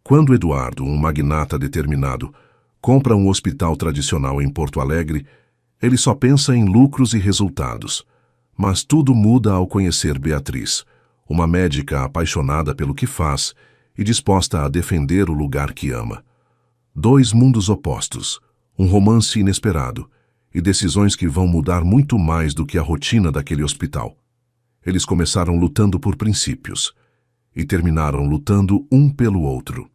Quando Eduardo, um magnata determinado, compra um hospital tradicional em Porto Alegre, ele só pensa em lucros e resultados. Mas tudo muda ao conhecer Beatriz, uma médica apaixonada pelo que faz e disposta a defender o lugar que ama. Dois mundos opostos, um romance inesperado e decisões que vão mudar muito mais do que a rotina daquele hospital. Eles começaram lutando por princípios e terminaram lutando um pelo outro.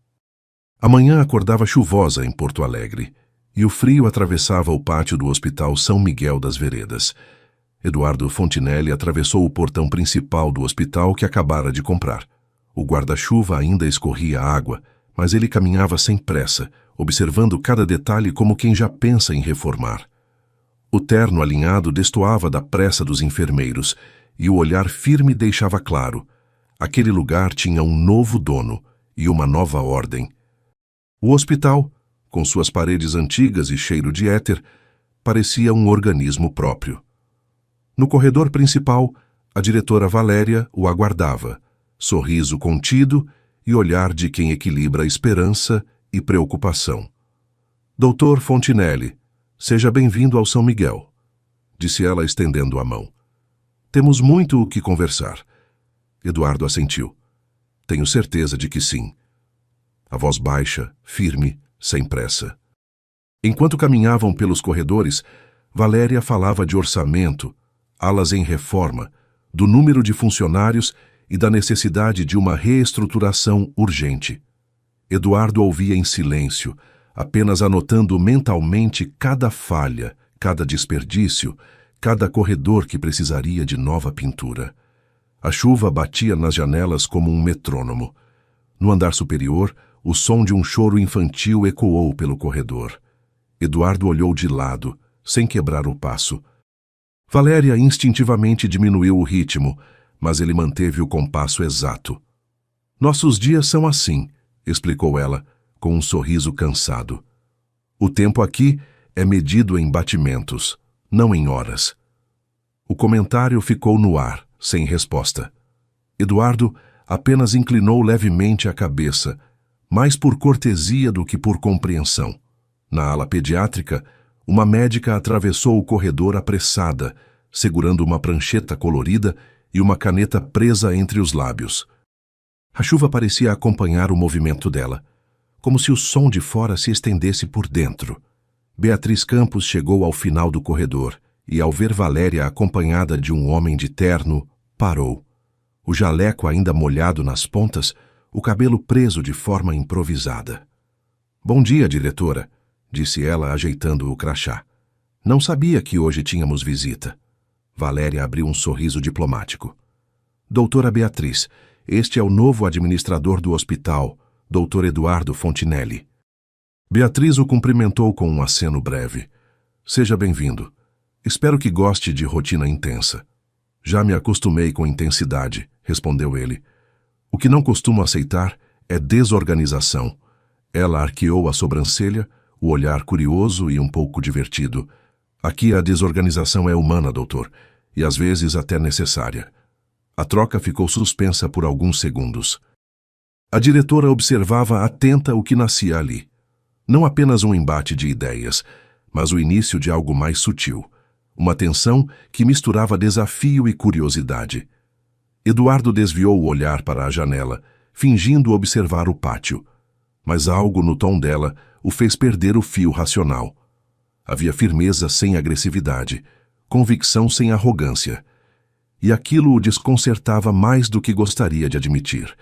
A manhã acordava chuvosa em Porto Alegre e o frio atravessava o pátio do Hospital São Miguel das Veredas. Eduardo Fontinelli atravessou o portão principal do hospital que acabara de comprar. O guarda-chuva ainda escorria água, mas ele caminhava sem pressa, observando cada detalhe como quem já pensa em reformar. O terno alinhado destoava da pressa dos enfermeiros e o olhar firme deixava claro: aquele lugar tinha um novo dono e uma nova ordem. O hospital, com suas paredes antigas e cheiro de éter, parecia um organismo próprio. No corredor principal, a diretora Valéria o aguardava, sorriso contido e olhar de quem equilibra esperança e preocupação. Doutor Fontinelli, seja bem-vindo ao São Miguel, disse ela estendendo a mão. Temos muito o que conversar. Eduardo assentiu. Tenho certeza de que sim. A voz baixa, firme, sem pressa. Enquanto caminhavam pelos corredores, Valéria falava de orçamento, alas em reforma, do número de funcionários e da necessidade de uma reestruturação urgente. Eduardo ouvia em silêncio, apenas anotando mentalmente cada falha, cada desperdício, cada corredor que precisaria de nova pintura. A chuva batia nas janelas como um metrônomo. No andar superior, o som de um choro infantil ecoou pelo corredor. Eduardo olhou de lado, sem quebrar o passo. Valéria instintivamente diminuiu o ritmo, mas ele manteve o compasso exato. Nossos dias são assim, explicou ela, com um sorriso cansado. O tempo aqui é medido em batimentos, não em horas. O comentário ficou no ar, sem resposta. Eduardo apenas inclinou levemente a cabeça, mais por cortesia do que por compreensão. Na ala pediátrica, uma médica atravessou o corredor apressada, segurando uma prancheta colorida e uma caneta presa entre os lábios. A chuva parecia acompanhar o movimento dela, como se o som de fora se estendesse por dentro. Beatriz Campos chegou ao final do corredor e, ao ver Valéria acompanhada de um homem de terno, parou. O jaleco ainda molhado nas pontas, o cabelo preso de forma improvisada. Bom dia, diretora, disse ela, ajeitando o crachá. Não sabia que hoje tínhamos visita. Valéria abriu um sorriso diplomático. Doutora Beatriz, este é o novo administrador do hospital, doutor Eduardo Fontinelli. Beatriz o cumprimentou com um aceno breve. Seja bem-vindo. Espero que goste de rotina intensa. Já me acostumei com intensidade, respondeu ele. O que não costumo aceitar é desorganização. Ela arqueou a sobrancelha, o olhar curioso e um pouco divertido. Aqui a desorganização é humana, doutor, e às vezes até necessária. A troca ficou suspensa por alguns segundos. A diretora observava atenta o que nascia ali. Não apenas um embate de ideias, mas o início de algo mais sutil. Uma tensão que misturava desafio e curiosidade. Eduardo desviou o olhar para a janela, fingindo observar o pátio. Mas algo no tom dela o fez perder o fio racional. Havia firmeza sem agressividade, convicção sem arrogância. E aquilo o desconcertava mais do que gostaria de admitir.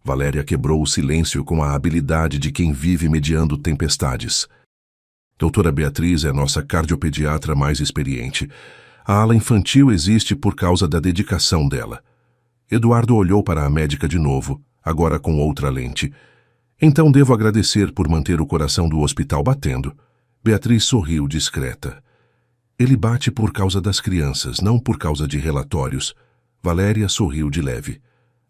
Valéria quebrou o silêncio com a habilidade de quem vive mediando tempestades. Doutora Beatriz é nossa cardiopediatra mais experiente. A ala infantil existe por causa da dedicação dela. Eduardo olhou para a médica de novo, agora com outra lente. Então devo agradecer por manter o coração do hospital batendo. Beatriz sorriu discreta. Ele bate por causa das crianças, não por causa de relatórios. Valéria sorriu de leve.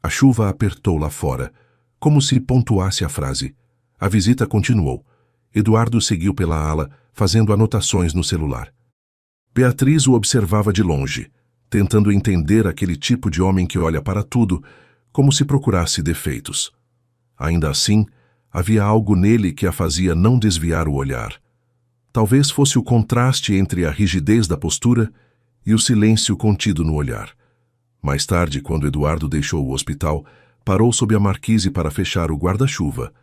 A chuva apertou lá fora, como se pontuasse a frase. A visita continuou. Eduardo seguiu pela ala, fazendo anotações no celular. Beatriz o observava de longe, tentando entender aquele tipo de homem que olha para tudo, como se procurasse defeitos. Ainda assim, Havia algo nele que a fazia não desviar o olhar. Talvez fosse o contraste entre a rigidez da postura e o silêncio contido no olhar. Mais tarde, quando Eduardo deixou o hospital, parou sob a marquise para fechar o guarda-chuva.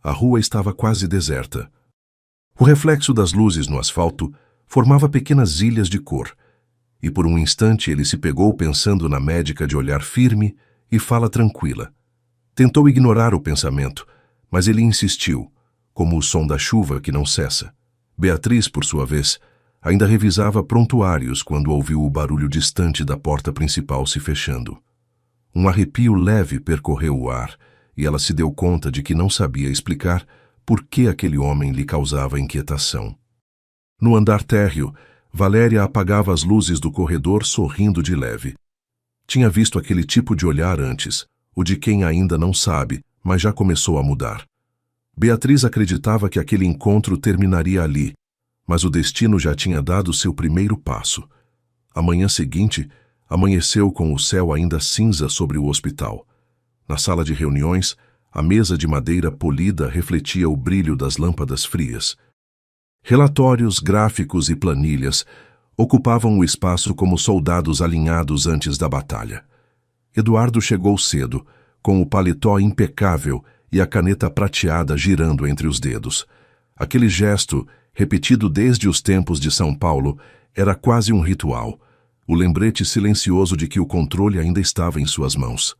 A rua estava quase deserta. O reflexo das luzes no asfalto formava pequenas ilhas de cor, e por um instante ele se pegou pensando na médica de olhar firme e fala tranquila. Tentou ignorar o pensamento, mas ele insistiu, como o som da chuva que não cessa. Beatriz, por sua vez, ainda revisava prontuários quando ouviu o barulho distante da porta principal se fechando. Um arrepio leve percorreu o ar e ela se deu conta de que não sabia explicar por que aquele homem lhe causava inquietação. No andar térreo, Valéria apagava as luzes do corredor sorrindo de leve. Tinha visto aquele tipo de olhar antes, o de quem ainda não sabe, mas já começou a mudar. Beatriz acreditava que aquele encontro terminaria ali, mas o destino já tinha dado seu primeiro passo. A manhã seguinte, amanheceu com o céu ainda cinza sobre o hospital. Na sala de reuniões, a mesa de madeira polida refletia o brilho das lâmpadas frias. Relatórios, gráficos e planilhas ocupavam o espaço como soldados alinhados antes da batalha. Eduardo chegou cedo, com o paletó impecável e a caneta prateada girando entre os dedos. Aquele gesto, repetido desde os tempos de São Paulo, era quase um ritual, o lembrete silencioso de que o controle ainda estava em suas mãos.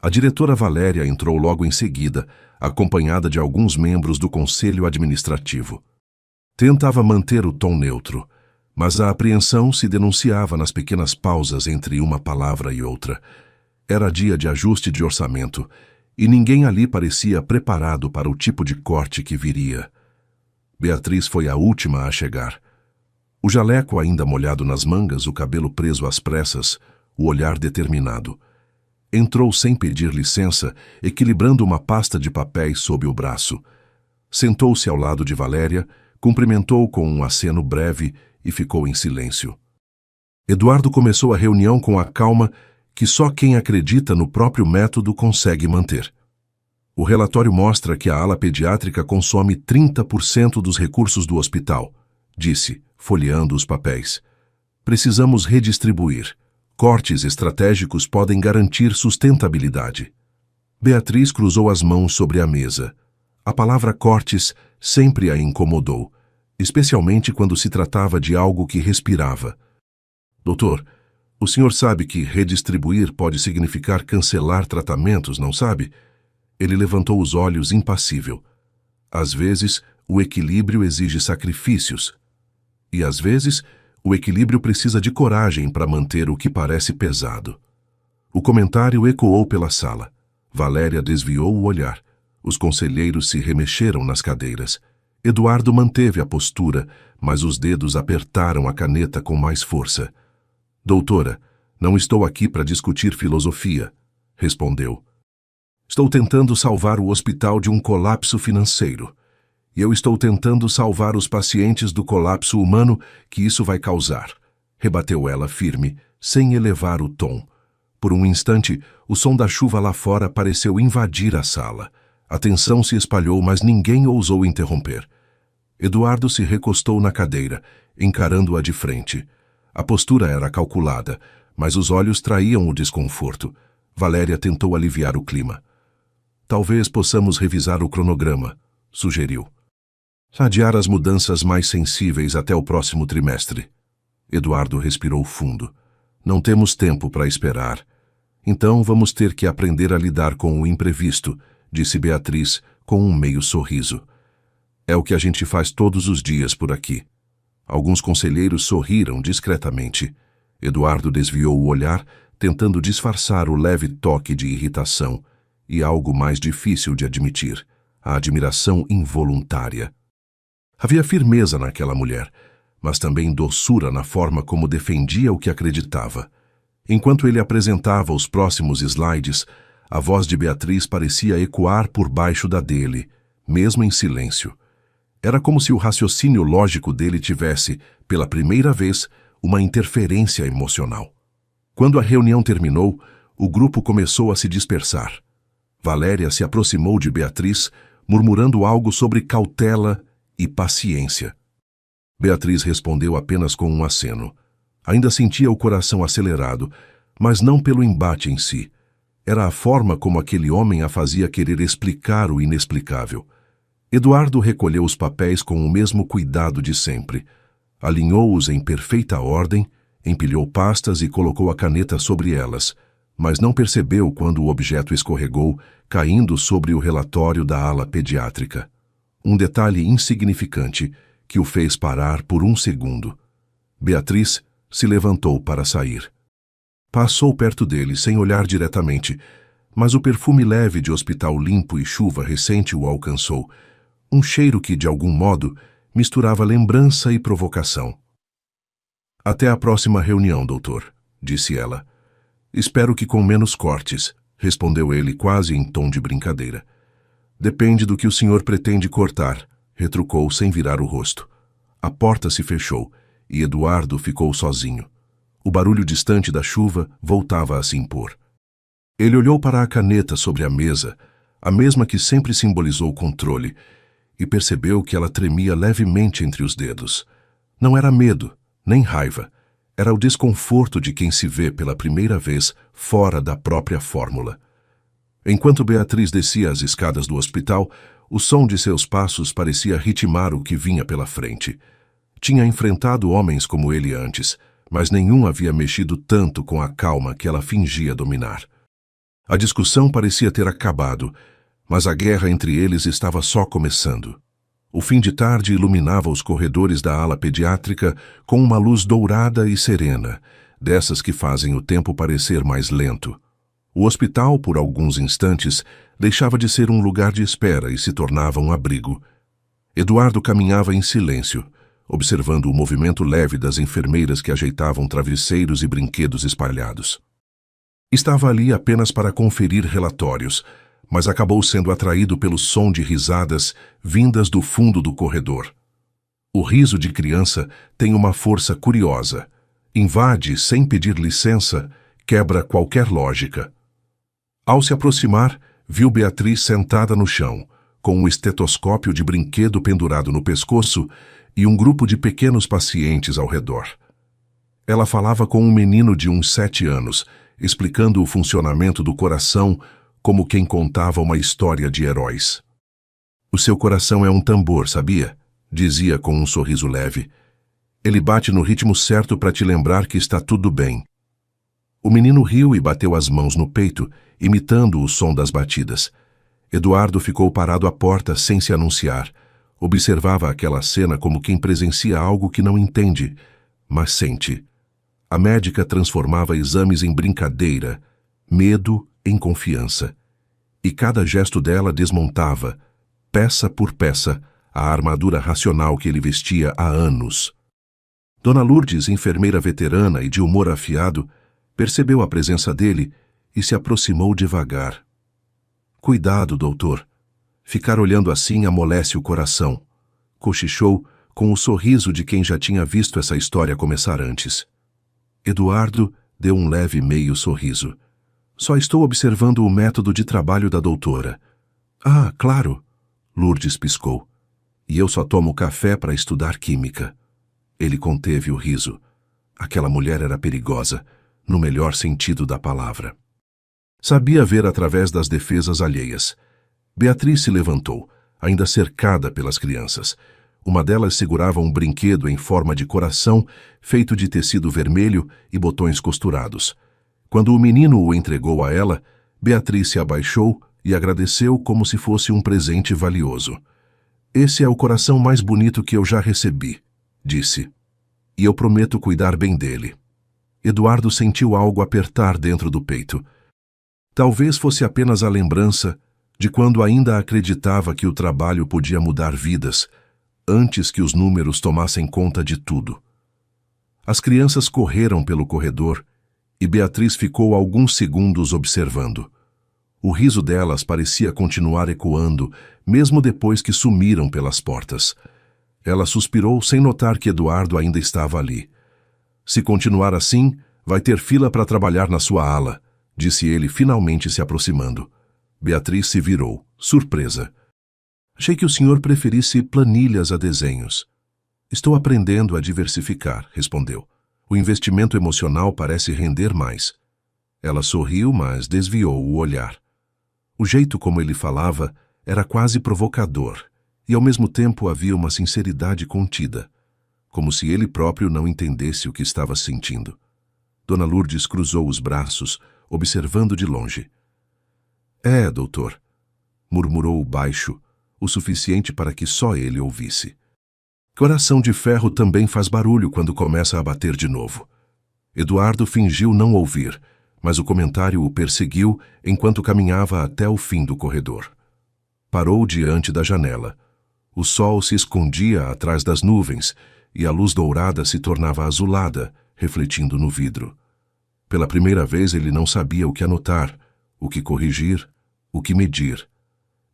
A diretora Valéria entrou logo em seguida, acompanhada de alguns membros do conselho administrativo. Tentava manter o tom neutro, mas a apreensão se denunciava nas pequenas pausas entre uma palavra e outra. Era dia de ajuste de orçamento, e ninguém ali parecia preparado para o tipo de corte que viria. Beatriz foi a última a chegar. O jaleco ainda molhado nas mangas, o cabelo preso às pressas, o olhar determinado. Entrou sem pedir licença, equilibrando uma pasta de papéis sob o braço. Sentou-se ao lado de Valéria, cumprimentou com um aceno breve e ficou em silêncio. Eduardo começou a reunião com a calma que só quem acredita no próprio método consegue manter. O relatório mostra que a ala pediátrica consome 30% dos recursos do hospital, disse, folheando os papéis. Precisamos redistribuir. Cortes estratégicos podem garantir sustentabilidade. Beatriz cruzou as mãos sobre a mesa. A palavra cortes sempre a incomodou, especialmente quando se tratava de algo que respirava. Doutor, o senhor sabe que redistribuir pode significar cancelar tratamentos, não sabe? Ele levantou os olhos impassível. Às vezes, o equilíbrio exige sacrifícios. E às vezes, o equilíbrio precisa de coragem para manter o que parece pesado. O comentário ecoou pela sala. Valéria desviou o olhar. Os conselheiros se remexeram nas cadeiras. Eduardo manteve a postura, mas os dedos apertaram a caneta com mais força. Doutora, não estou aqui para discutir filosofia, respondeu. Estou tentando salvar o hospital de um colapso financeiro. E eu estou tentando salvar os pacientes do colapso humano que isso vai causar, rebateu ela firme, sem elevar o tom. Por um instante, o som da chuva lá fora pareceu invadir a sala. A tensão se espalhou, mas ninguém ousou interromper. Eduardo se recostou na cadeira, encarando-a de frente. A postura era calculada, mas os olhos traíam o desconforto. Valéria tentou aliviar o clima. Talvez possamos revisar o cronograma, sugeriu. Adiar as mudanças mais sensíveis até o próximo trimestre. Eduardo respirou fundo. Não temos tempo para esperar. Então vamos ter que aprender a lidar com o imprevisto, disse Beatriz com um meio sorriso. É o que a gente faz todos os dias por aqui. Alguns conselheiros sorriram discretamente. Eduardo desviou o olhar, tentando disfarçar o leve toque de irritação e algo mais difícil de admitir, a admiração involuntária. Havia firmeza naquela mulher, mas também doçura na forma como defendia o que acreditava. Enquanto ele apresentava os próximos slides, a voz de Beatriz parecia ecoar por baixo da dele, mesmo em silêncio. Era como se o raciocínio lógico dele tivesse, pela primeira vez, uma interferência emocional. Quando a reunião terminou, o grupo começou a se dispersar. Valéria se aproximou de Beatriz, murmurando algo sobre cautela e paciência. Beatriz respondeu apenas com um aceno. Ainda sentia o coração acelerado, mas não pelo embate em si. Era a forma como aquele homem a fazia querer explicar o inexplicável. Eduardo recolheu os papéis com o mesmo cuidado de sempre. Alinhou-os em perfeita ordem, empilhou pastas e colocou a caneta sobre elas, mas não percebeu quando o objeto escorregou, caindo sobre o relatório da ala pediátrica. Um detalhe insignificante que o fez parar por um segundo. Beatriz se levantou para sair. Passou perto dele sem olhar diretamente, mas o perfume leve de hospital limpo e chuva recente o alcançou, um cheiro que, de algum modo, misturava lembrança e provocação. "Até a próxima reunião, doutor", disse ela. "Espero que com menos cortes", respondeu ele quase em tom de brincadeira. "Depende do que o senhor pretende cortar", retrucou sem virar o rosto. A porta se fechou e Eduardo ficou sozinho. O barulho distante da chuva voltava a se impor. Ele olhou para a caneta sobre a mesa, a mesma que sempre simbolizou controle, e percebeu que ela tremia levemente entre os dedos. Não era medo, nem raiva. Era o desconforto de quem se vê pela primeira vez fora da própria fórmula. Enquanto Beatriz descia as escadas do hospital, o som de seus passos parecia ritmar o que vinha pela frente. Tinha enfrentado homens como ele antes, mas nenhum havia mexido tanto com a calma que ela fingia dominar. A discussão parecia ter acabado, mas a guerra entre eles estava só começando. O fim de tarde iluminava os corredores da ala pediátrica com uma luz dourada e serena, dessas que fazem o tempo parecer mais lento. O hospital, por alguns instantes, deixava de ser um lugar de espera e se tornava um abrigo. Eduardo caminhava em silêncio, observando o movimento leve das enfermeiras que ajeitavam travesseiros e brinquedos espalhados. Estava ali apenas para conferir relatórios, mas acabou sendo atraído pelo som de risadas vindas do fundo do corredor. O riso de criança tem uma força curiosa. Invade sem pedir licença, quebra qualquer lógica. Ao se aproximar, viu Beatriz sentada no chão, com um estetoscópio de brinquedo pendurado no pescoço e um grupo de pequenos pacientes ao redor. Ela falava com um menino de uns 7 anos, explicando o funcionamento do coração como quem contava uma história de heróis. "O seu coração é um tambor, sabia?", dizia com um sorriso leve. "Ele bate no ritmo certo para te lembrar que está tudo bem." O menino riu e bateu as mãos no peito, imitando o som das batidas. Eduardo ficou parado à porta sem se anunciar. Observava aquela cena como quem presencia algo que não entende, mas sente. A médica transformava exames em brincadeira, medo em confiança. E cada gesto dela desmontava, peça por peça, a armadura racional que ele vestia há anos. Dona Lourdes, enfermeira veterana e de humor afiado, percebeu a presença dele e se aproximou devagar. "Cuidado, doutor. Ficar olhando assim amolece o coração", cochichou com o sorriso de quem já tinha visto essa história começar antes. Eduardo deu um leve meio sorriso. "Só estou observando o método de trabalho da doutora." "Ah, claro", Lourdes piscou. "E eu só tomo café para estudar química." Ele conteve o riso. Aquela mulher era perigosa, no melhor sentido da palavra. Sabia ver através das defesas alheias. Beatriz se levantou, ainda cercada pelas crianças. Uma delas segurava um brinquedo em forma de coração, feito de tecido vermelho e botões costurados. Quando o menino o entregou a ela, Beatriz se abaixou e agradeceu como se fosse um presente valioso. "Esse é o coração mais bonito que eu já recebi", disse. "E eu prometo cuidar bem dele." Eduardo sentiu algo apertar dentro do peito. Talvez fosse apenas a lembrança de quando ainda acreditava que o trabalho podia mudar vidas, antes que os números tomassem conta de tudo. As crianças correram pelo corredor e Beatriz ficou alguns segundos observando. O riso delas parecia continuar ecoando, mesmo depois que sumiram pelas portas. Ela suspirou sem notar que Eduardo ainda estava ali. "Se continuar assim, vai ter fila para trabalhar na sua ala", disse ele finalmente se aproximando. Beatriz se virou, surpresa. Achei que o senhor preferisse planilhas a desenhos. Estou aprendendo a diversificar, respondeu. O investimento emocional parece render mais. Ela sorriu, mas desviou o olhar. O jeito como ele falava era quase provocador, e ao mesmo tempo havia uma sinceridade contida, como se ele próprio não entendesse o que estava sentindo. Dona Lourdes cruzou os braços, observando de longe. É, doutor, murmurou baixo, o suficiente para que só ele ouvisse. Coração de ferro também faz barulho quando começa a bater de novo. Eduardo fingiu não ouvir, mas o comentário o perseguiu enquanto caminhava até o fim do corredor. Parou diante da janela. O sol se escondia atrás das nuvens e a luz dourada se tornava azulada, refletindo no vidro. Pela primeira vez ele não sabia o que anotar, o que corrigir, o que medir.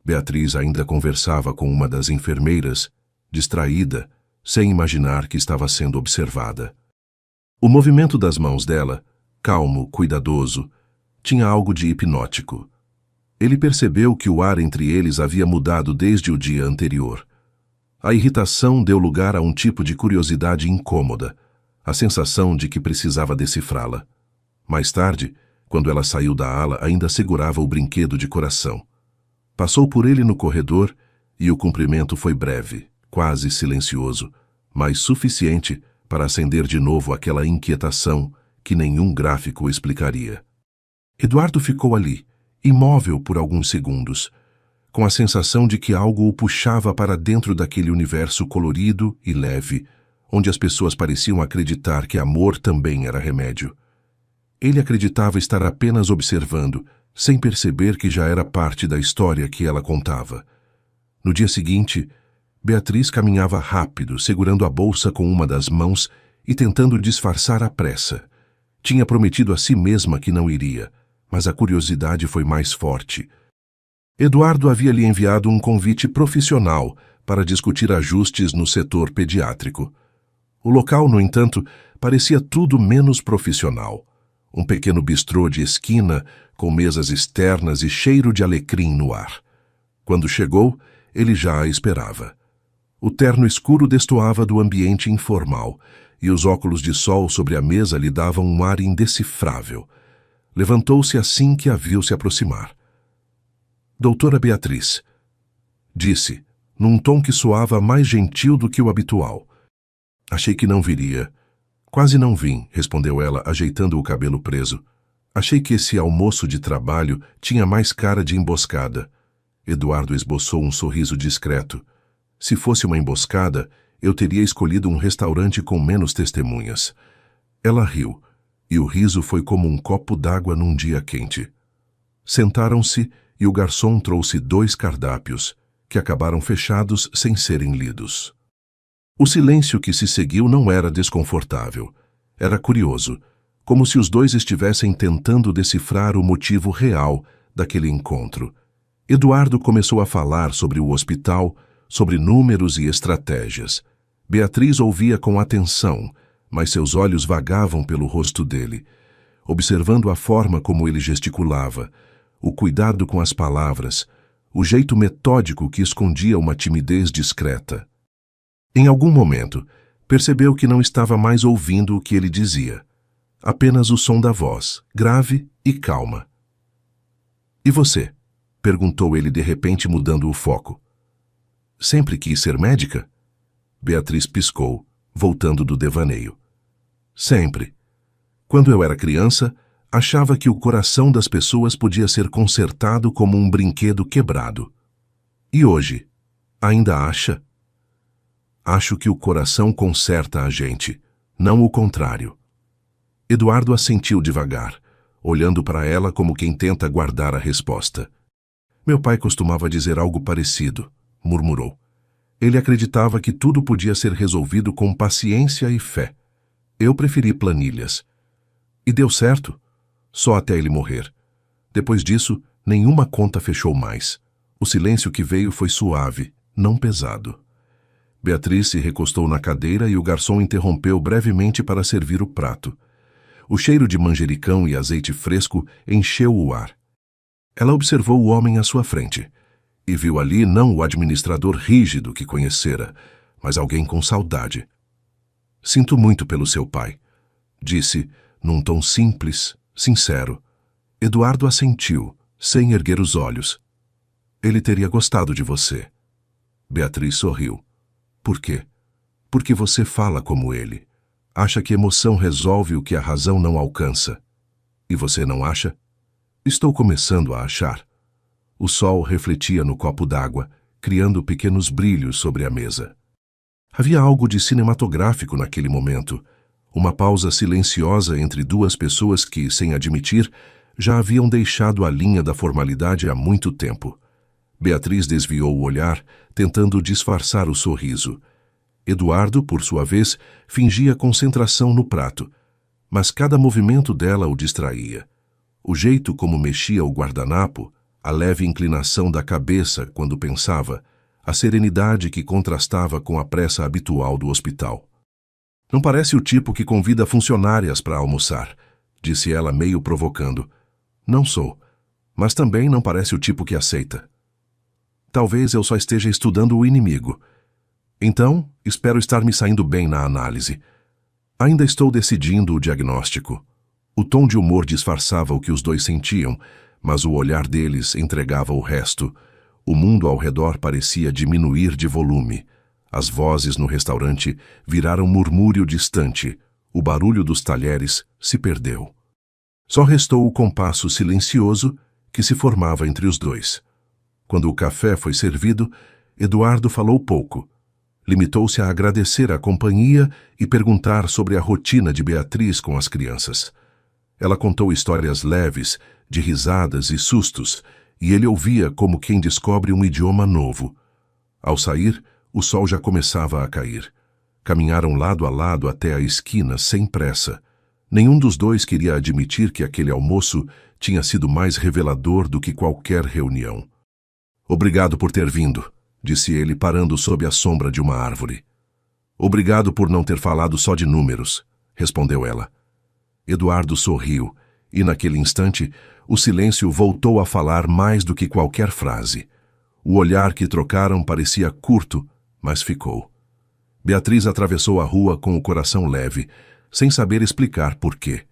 Beatriz ainda conversava com uma das enfermeiras, distraída, sem imaginar que estava sendo observada. O movimento das mãos dela, calmo, cuidadoso, tinha algo de hipnótico. Ele percebeu que o ar entre eles havia mudado desde o dia anterior. A irritação deu lugar a um tipo de curiosidade incômoda, a sensação de que precisava decifrá-la. Mais tarde, quando ela saiu da ala, ainda segurava o brinquedo de coração. Passou por ele no corredor e o cumprimento foi breve, quase silencioso, mas suficiente para acender de novo aquela inquietação que nenhum gráfico explicaria. Eduardo ficou ali, imóvel por alguns segundos, com a sensação de que algo o puxava para dentro daquele universo colorido e leve, onde as pessoas pareciam acreditar que amor também era remédio. Ele acreditava estar apenas observando, sem perceber que já era parte da história que ela contava. No dia seguinte, Beatriz caminhava rápido, segurando a bolsa com uma das mãos e tentando disfarçar a pressa. Tinha prometido a si mesma que não iria, mas a curiosidade foi mais forte. Eduardo havia lhe enviado um convite profissional para discutir ajustes no setor pediátrico. O local, no entanto, parecia tudo menos profissional. Um pequeno bistrô de esquina, com mesas externas e cheiro de alecrim no ar. Quando chegou, ele já a esperava. O terno escuro destoava do ambiente informal, e os óculos de sol sobre a mesa lhe davam um ar indecifrável. Levantou-se assim que a viu se aproximar. Doutora Beatriz, disse, num tom que soava mais gentil do que o habitual. Achei que não viria. Quase não vim, respondeu ela, ajeitando o cabelo preso. Achei que esse almoço de trabalho tinha mais cara de emboscada. Eduardo esboçou um sorriso discreto. Se fosse uma emboscada, eu teria escolhido um restaurante com menos testemunhas. Ela riu, e o riso foi como um copo d'água num dia quente. Sentaram-se e o garçom trouxe 2 cardápios, que acabaram fechados sem serem lidos. O silêncio que se seguiu não era desconfortável. Era curioso, como se os dois estivessem tentando decifrar o motivo real daquele encontro. Eduardo começou a falar sobre o hospital, sobre números e estratégias. Beatriz ouvia com atenção, mas seus olhos vagavam pelo rosto dele, observando a forma como ele gesticulava, o cuidado com as palavras, o jeito metódico que escondia uma timidez discreta. Em algum momento, percebeu que não estava mais ouvindo o que ele dizia. Apenas o som da voz, grave e calma. E você? Perguntou ele de repente, mudando o foco. Sempre quis ser médica? Beatriz piscou, voltando do devaneio. Sempre. Quando eu era criança, achava que o coração das pessoas podia ser consertado como um brinquedo quebrado. E hoje, ainda acha? Acho que o coração conserta a gente, não o contrário. Eduardo assentiu devagar, olhando para ela como quem tenta guardar a resposta. Meu pai costumava dizer algo parecido, murmurou. Ele acreditava que tudo podia ser resolvido com paciência e fé. Eu preferi planilhas. E deu certo, só até ele morrer. Depois disso, nenhuma conta fechou mais. O silêncio que veio foi suave, não pesado. Beatriz se recostou na cadeira e o garçom interrompeu brevemente para servir o prato. O cheiro de manjericão e azeite fresco encheu o ar. Ela observou o homem à sua frente. e viu ali não o administrador rígido que conhecera, mas alguém com saudade. Sinto muito pelo seu pai, disse, num tom simples, sincero. Eduardo assentiu, sem erguer os olhos. Ele teria gostado de você. Beatriz sorriu. Por quê? Porque você fala como ele. Acha que emoção resolve o que a razão não alcança. E você não acha? Estou começando a achar. O sol refletia no copo d'água, criando pequenos brilhos sobre a mesa. Havia algo de cinematográfico naquele momento, uma pausa silenciosa entre duas pessoas que, sem admitir, já haviam deixado a linha da formalidade há muito tempo. Beatriz desviou o olhar, tentando disfarçar o sorriso. Eduardo, por sua vez, fingia concentração no prato, mas cada movimento dela o distraía. O jeito como mexia o guardanapo, a leve inclinação da cabeça quando pensava, a serenidade que contrastava com a pressa habitual do hospital. Não parece o tipo que convida funcionárias para almoçar, disse ela meio provocando. Não sou, mas também não parece o tipo que aceita. Talvez eu só esteja estudando o inimigo. Então, espero estar me saindo bem na análise. Ainda estou decidindo o diagnóstico. O tom de humor disfarçava o que os dois sentiam, mas o olhar deles entregava o resto. O mundo ao redor parecia diminuir de volume. As vozes no restaurante viraram murmúrio distante. O barulho dos talheres se perdeu. Só restou o compasso silencioso que se formava entre os dois. Quando o café foi servido, Eduardo falou pouco. Limitou-se a agradecer a companhia e perguntar sobre a rotina de Beatriz com as crianças. Ela contou histórias leves, de risadas e sustos, e ele ouvia como quem descobre um idioma novo. Ao sair, o sol já começava a cair. Caminharam lado a lado até a esquina, sem pressa. Nenhum dos dois queria admitir que aquele almoço tinha sido mais revelador do que qualquer reunião. Obrigado por ter vindo, disse ele parando sob a sombra de uma árvore. Obrigado por não ter falado só de números, respondeu ela. Eduardo sorriu, e naquele instante, o silêncio voltou a falar mais do que qualquer frase. O olhar que trocaram parecia curto, mas ficou. Beatriz atravessou a rua com o coração leve, sem saber explicar por quê.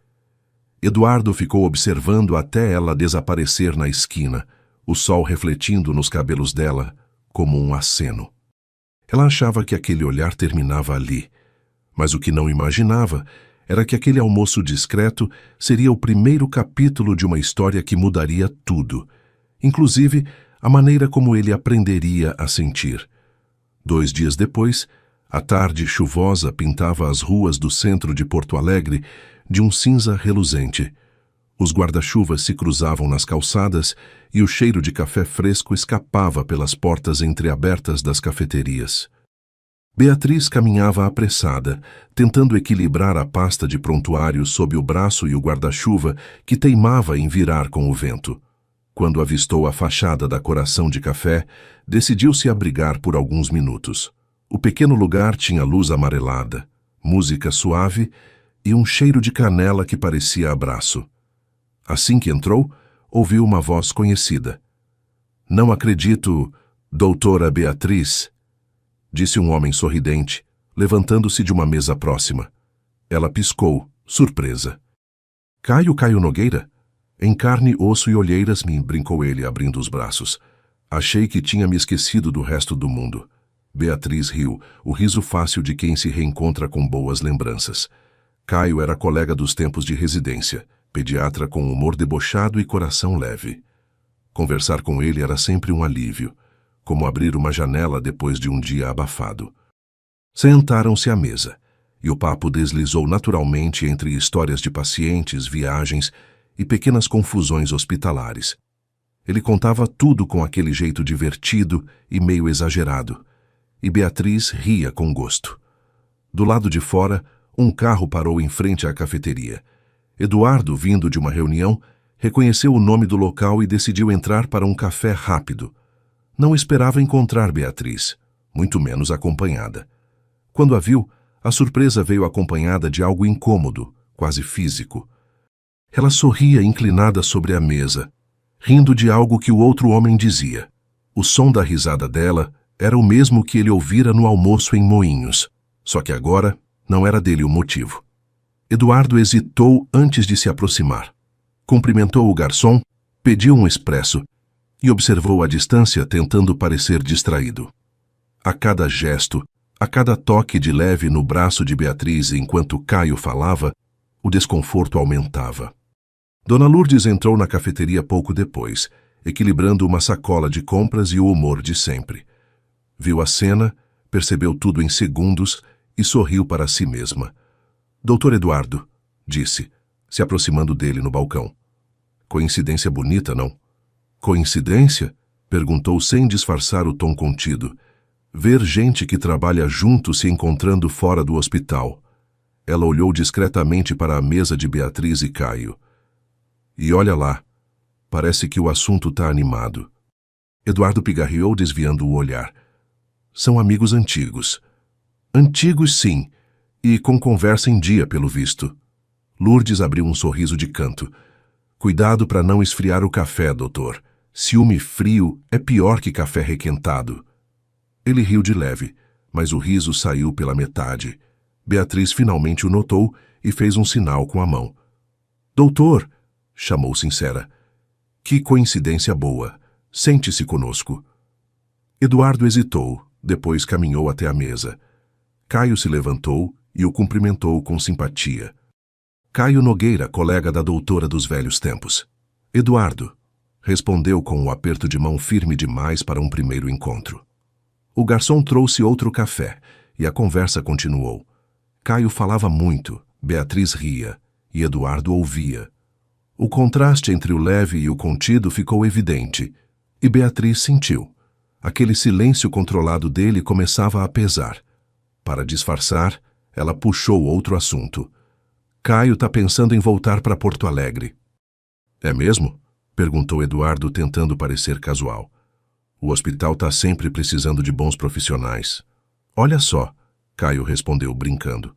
Eduardo ficou observando até ela desaparecer na esquina, o sol refletindo nos cabelos dela como um aceno. Ela achava que aquele olhar terminava ali, mas o que não imaginava era que aquele almoço discreto seria o primeiro capítulo de uma história que mudaria tudo, inclusive a maneira como ele aprenderia a sentir. 2 dias depois, a tarde chuvosa pintava as ruas do centro de Porto Alegre de um cinza reluzente. Os guarda-chuvas se cruzavam nas calçadas e o cheiro de café fresco escapava pelas portas entreabertas das cafeterias. Beatriz caminhava apressada, tentando equilibrar a pasta de prontuário sob o braço e o guarda-chuva que teimava em virar com o vento. Quando avistou a fachada da Coração de Café, decidiu-se abrigar por alguns minutos. O pequeno lugar tinha luz amarelada, música suave e um cheiro de canela que parecia abraço. Assim que entrou, ouviu uma voz conhecida. Não acredito, doutora Beatriz, disse um homem sorridente, levantando-se de uma mesa próxima. Ela piscou, surpresa. Caio Nogueira? Em carne, osso e olheiras, brincou ele, abrindo os braços. Achei que tinha me esquecido do resto do mundo. Beatriz riu, o riso fácil de quem se reencontra com boas lembranças. Caio era colega dos tempos de residência, pediatra com humor debochado e coração leve. Conversar com ele era sempre um alívio, como abrir uma janela depois de um dia abafado. Sentaram-se à mesa, e o papo deslizou naturalmente entre histórias de pacientes, viagens e pequenas confusões hospitalares. Ele contava tudo com aquele jeito divertido e meio exagerado, e Beatriz ria com gosto. Do lado de fora, um carro parou em frente à cafeteria. Eduardo, vindo de uma reunião, reconheceu o nome do local e decidiu entrar para um café rápido. Não esperava encontrar Beatriz, muito menos acompanhada. Quando a viu, a surpresa veio acompanhada de algo incômodo, quase físico. Ela sorria inclinada sobre a mesa, rindo de algo que o outro homem dizia. O som da risada dela era o mesmo que ele ouvira no almoço em Moinhos, só que agora não era dele o motivo. Eduardo hesitou antes de se aproximar. Cumprimentou o garçom, pediu um expresso e observou à distância tentando parecer distraído. A cada gesto, a cada toque de leve no braço de Beatriz enquanto Caio falava, o desconforto aumentava. Dona Lourdes entrou na cafeteria pouco depois, equilibrando uma sacola de compras e o humor de sempre. Viu a cena, percebeu tudo em segundos e sorriu para si mesma. Doutor Eduardo, disse, se aproximando dele no balcão. Coincidência bonita, não? Coincidência? Perguntou sem disfarçar o tom contido. Ver gente que trabalha junto se encontrando fora do hospital. Ela olhou discretamente para a mesa de Beatriz e Caio. E olha lá, parece que o assunto está animado. Eduardo pigarreou desviando o olhar. São amigos antigos. Antigos, sim, e com conversa em dia, pelo visto. Lourdes abriu um sorriso de canto. Cuidado para não esfriar o café, doutor. Ciúme frio é pior que café requentado. Ele riu de leve, mas o riso saiu pela metade. Beatriz finalmente o notou e fez um sinal com a mão. Doutor, chamou sincera. Que coincidência boa. Sente-se conosco. Eduardo hesitou, depois caminhou até a mesa. Caio se levantou e o cumprimentou com simpatia. Caio Nogueira, colega da doutora dos velhos tempos. Eduardo, respondeu com um aperto de mão firme demais para um primeiro encontro. O garçom trouxe outro café e a conversa continuou. Caio falava muito, Beatriz ria e Eduardo ouvia. O contraste entre o leve e o contido ficou evidente, e Beatriz sentiu. Aquele silêncio controlado dele começava a pesar. Para disfarçar, ela puxou outro assunto. Caio está pensando em voltar para Porto Alegre. É mesmo? Perguntou Eduardo, tentando parecer casual. O hospital está sempre precisando de bons profissionais. Olha só, Caio respondeu brincando.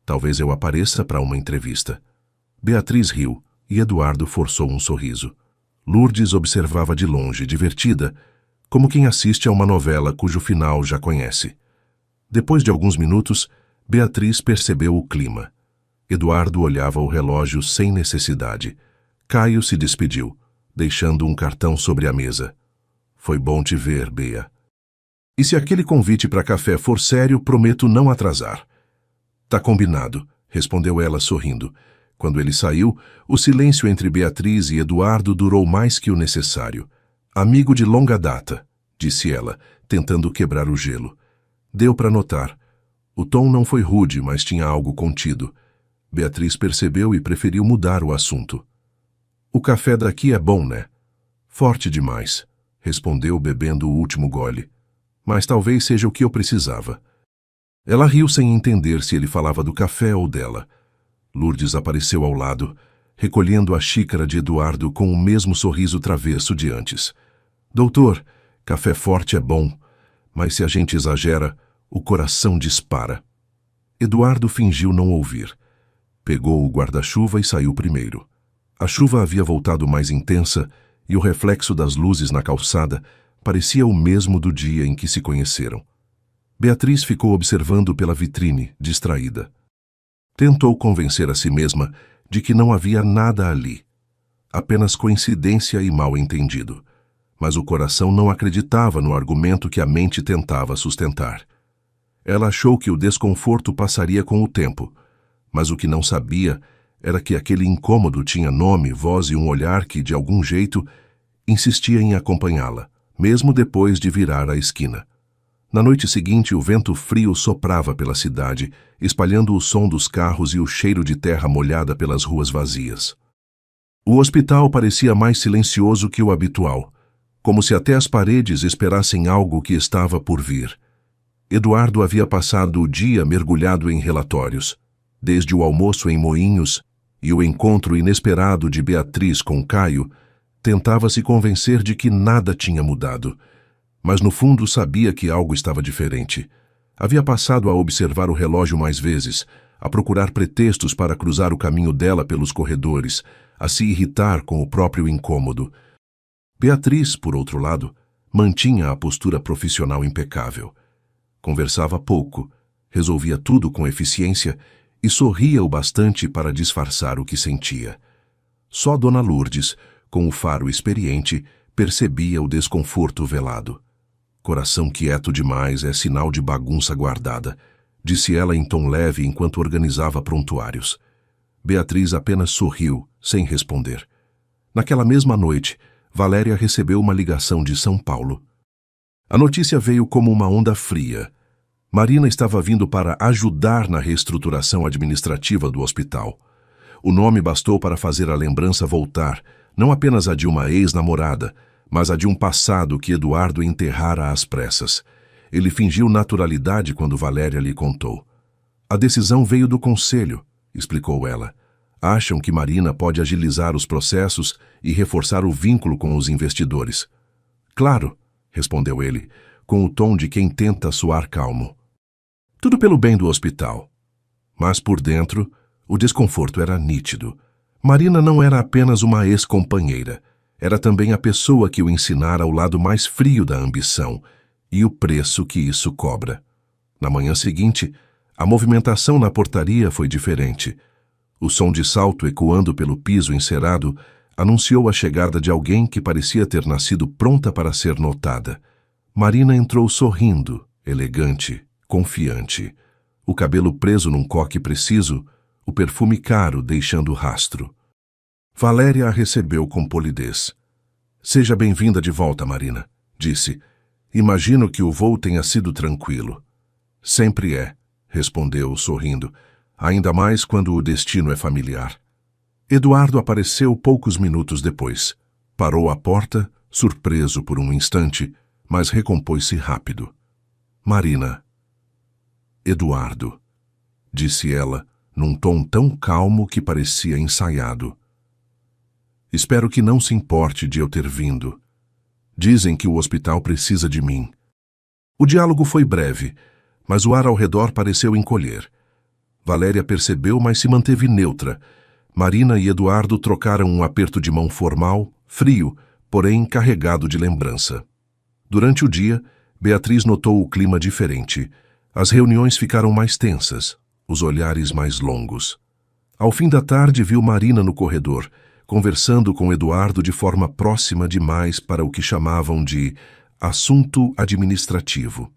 Talvez eu apareça para uma entrevista. Beatriz riu e Eduardo forçou um sorriso. Lourdes observava de longe, divertida, como quem assiste a uma novela cujo final já conhece. Depois de alguns minutos, Beatriz percebeu o clima. Eduardo olhava o relógio sem necessidade. Caio se despediu, deixando um cartão sobre a mesa. Foi bom te ver, Bea. E se aquele convite para café for sério, prometo não atrasar. Tá combinado, respondeu ela sorrindo. Quando ele saiu, o silêncio entre Beatriz e Eduardo durou mais que o necessário. Amigo de longa data, disse ela, tentando quebrar o gelo. Deu para notar. O tom não foi rude, mas tinha algo contido. Beatriz percebeu e preferiu mudar o assunto. O café daqui é bom, né? Forte demais, respondeu bebendo o último gole. Mas talvez seja o que eu precisava. Ela riu sem entender se ele falava do café ou dela. Lourdes apareceu ao lado, recolhendo a xícara de Eduardo com o mesmo sorriso travesso de antes. Doutor, café forte é bom, mas se a gente exagera, o coração dispara. Eduardo fingiu não ouvir. Pegou o guarda-chuva e saiu primeiro. A chuva havia voltado mais intensa e o reflexo das luzes na calçada parecia o mesmo do dia em que se conheceram. Beatriz ficou observando pela vitrine, distraída. Tentou convencer a si mesma de que não havia nada ali. Apenas coincidência e mal-entendido. Mas o coração não acreditava no argumento que a mente tentava sustentar. Ela achou que o desconforto passaria com o tempo, mas o que não sabia era que aquele incômodo tinha nome, voz e um olhar que, de algum jeito, insistia em acompanhá-la, mesmo depois de virar a esquina. Na noite seguinte, o vento frio soprava pela cidade, espalhando o som dos carros e o cheiro de terra molhada pelas ruas vazias. O hospital parecia mais silencioso que o habitual, como se até as paredes esperassem algo que estava por vir. Eduardo havia passado o dia mergulhado em relatórios, desde o almoço em Moinhos e o encontro inesperado de Beatriz com Caio, tentava se convencer de que nada tinha mudado. Mas no fundo sabia que algo estava diferente. Havia passado a observar o relógio mais vezes, a procurar pretextos para cruzar o caminho dela pelos corredores, a se irritar com o próprio incômodo. Beatriz, por outro lado, mantinha a postura profissional impecável. Conversava pouco, resolvia tudo com eficiência e sorria o bastante para disfarçar o que sentia. Só Dona Lourdes, com o faro experiente, percebia o desconforto velado. Coração quieto demais é sinal de bagunça guardada, disse ela em tom leve enquanto organizava prontuários. Beatriz apenas sorriu, sem responder. Naquela mesma noite, Valéria recebeu uma ligação de São Paulo. A notícia veio como uma onda fria. Marina estava vindo para ajudar na reestruturação administrativa do hospital. O nome bastou para fazer a lembrança voltar, não apenas a de uma ex-namorada, mas a de um passado que Eduardo enterrara às pressas. Ele fingiu naturalidade quando Valéria lhe contou. A decisão veio do conselho, explicou ela. Acham que Marina pode agilizar os processos e reforçar o vínculo com os investidores. Claro, respondeu ele, com o tom de quem tenta soar calmo. Tudo pelo bem do hospital. Mas por dentro, o desconforto era nítido. Marina não era apenas uma ex-companheira. Era também a pessoa que o ensinara o lado mais frio da ambição e o preço que isso cobra. Na manhã seguinte, a movimentação na portaria foi diferente. O som de salto ecoando pelo piso encerado anunciou a chegada de alguém que parecia ter nascido pronta para ser notada. Marina entrou sorrindo, elegante, confiante. O cabelo preso num coque preciso, o perfume caro deixando rastro. Valéria a recebeu com polidez. Seja bem-vinda de volta, Marina, disse. Imagino que o voo tenha sido tranquilo. Sempre é, respondeu, sorrindo. Ainda mais quando o destino é familiar. Eduardo apareceu poucos minutos depois. Parou à porta, surpreso por um instante, mas recompôs-se rápido. Marina. Eduardo, disse ela, num tom tão calmo que parecia ensaiado. Espero que não se importe de eu ter vindo. Dizem que o hospital precisa de mim. O diálogo foi breve, mas o ar ao redor pareceu encolher. Valéria percebeu, mas se manteve neutra. Marina e Eduardo trocaram um aperto de mão formal, frio, porém carregado de lembrança. Durante o dia, Beatriz notou o clima diferente. As reuniões ficaram mais tensas, os olhares mais longos. Ao fim da tarde, viu Marina no corredor, conversando com Eduardo de forma próxima demais para o que chamavam de assunto administrativo.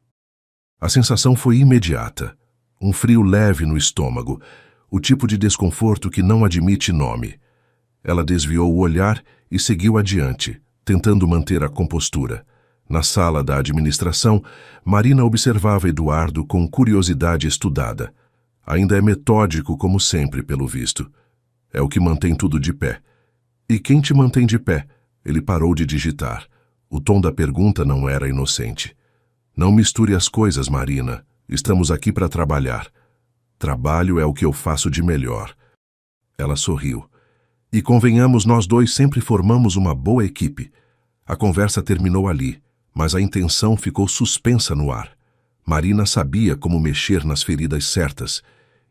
A sensação foi imediata. Um frio leve no estômago, o tipo de desconforto que não admite nome. Ela desviou o olhar e seguiu adiante, tentando manter a compostura. Na sala da administração, Marina observava Eduardo com curiosidade estudada. Ainda é metódico como sempre, pelo visto. É o que mantém tudo de pé. E quem te mantém de pé? Ele parou de digitar. O tom da pergunta não era inocente. Não misture as coisas, Marina. Estamos aqui para trabalhar. Trabalho é o que eu faço de melhor. Ela sorriu. E convenhamos, nós dois sempre formamos uma boa equipe. A conversa terminou ali, mas a intenção ficou suspensa no ar. Marina sabia como mexer nas feridas certas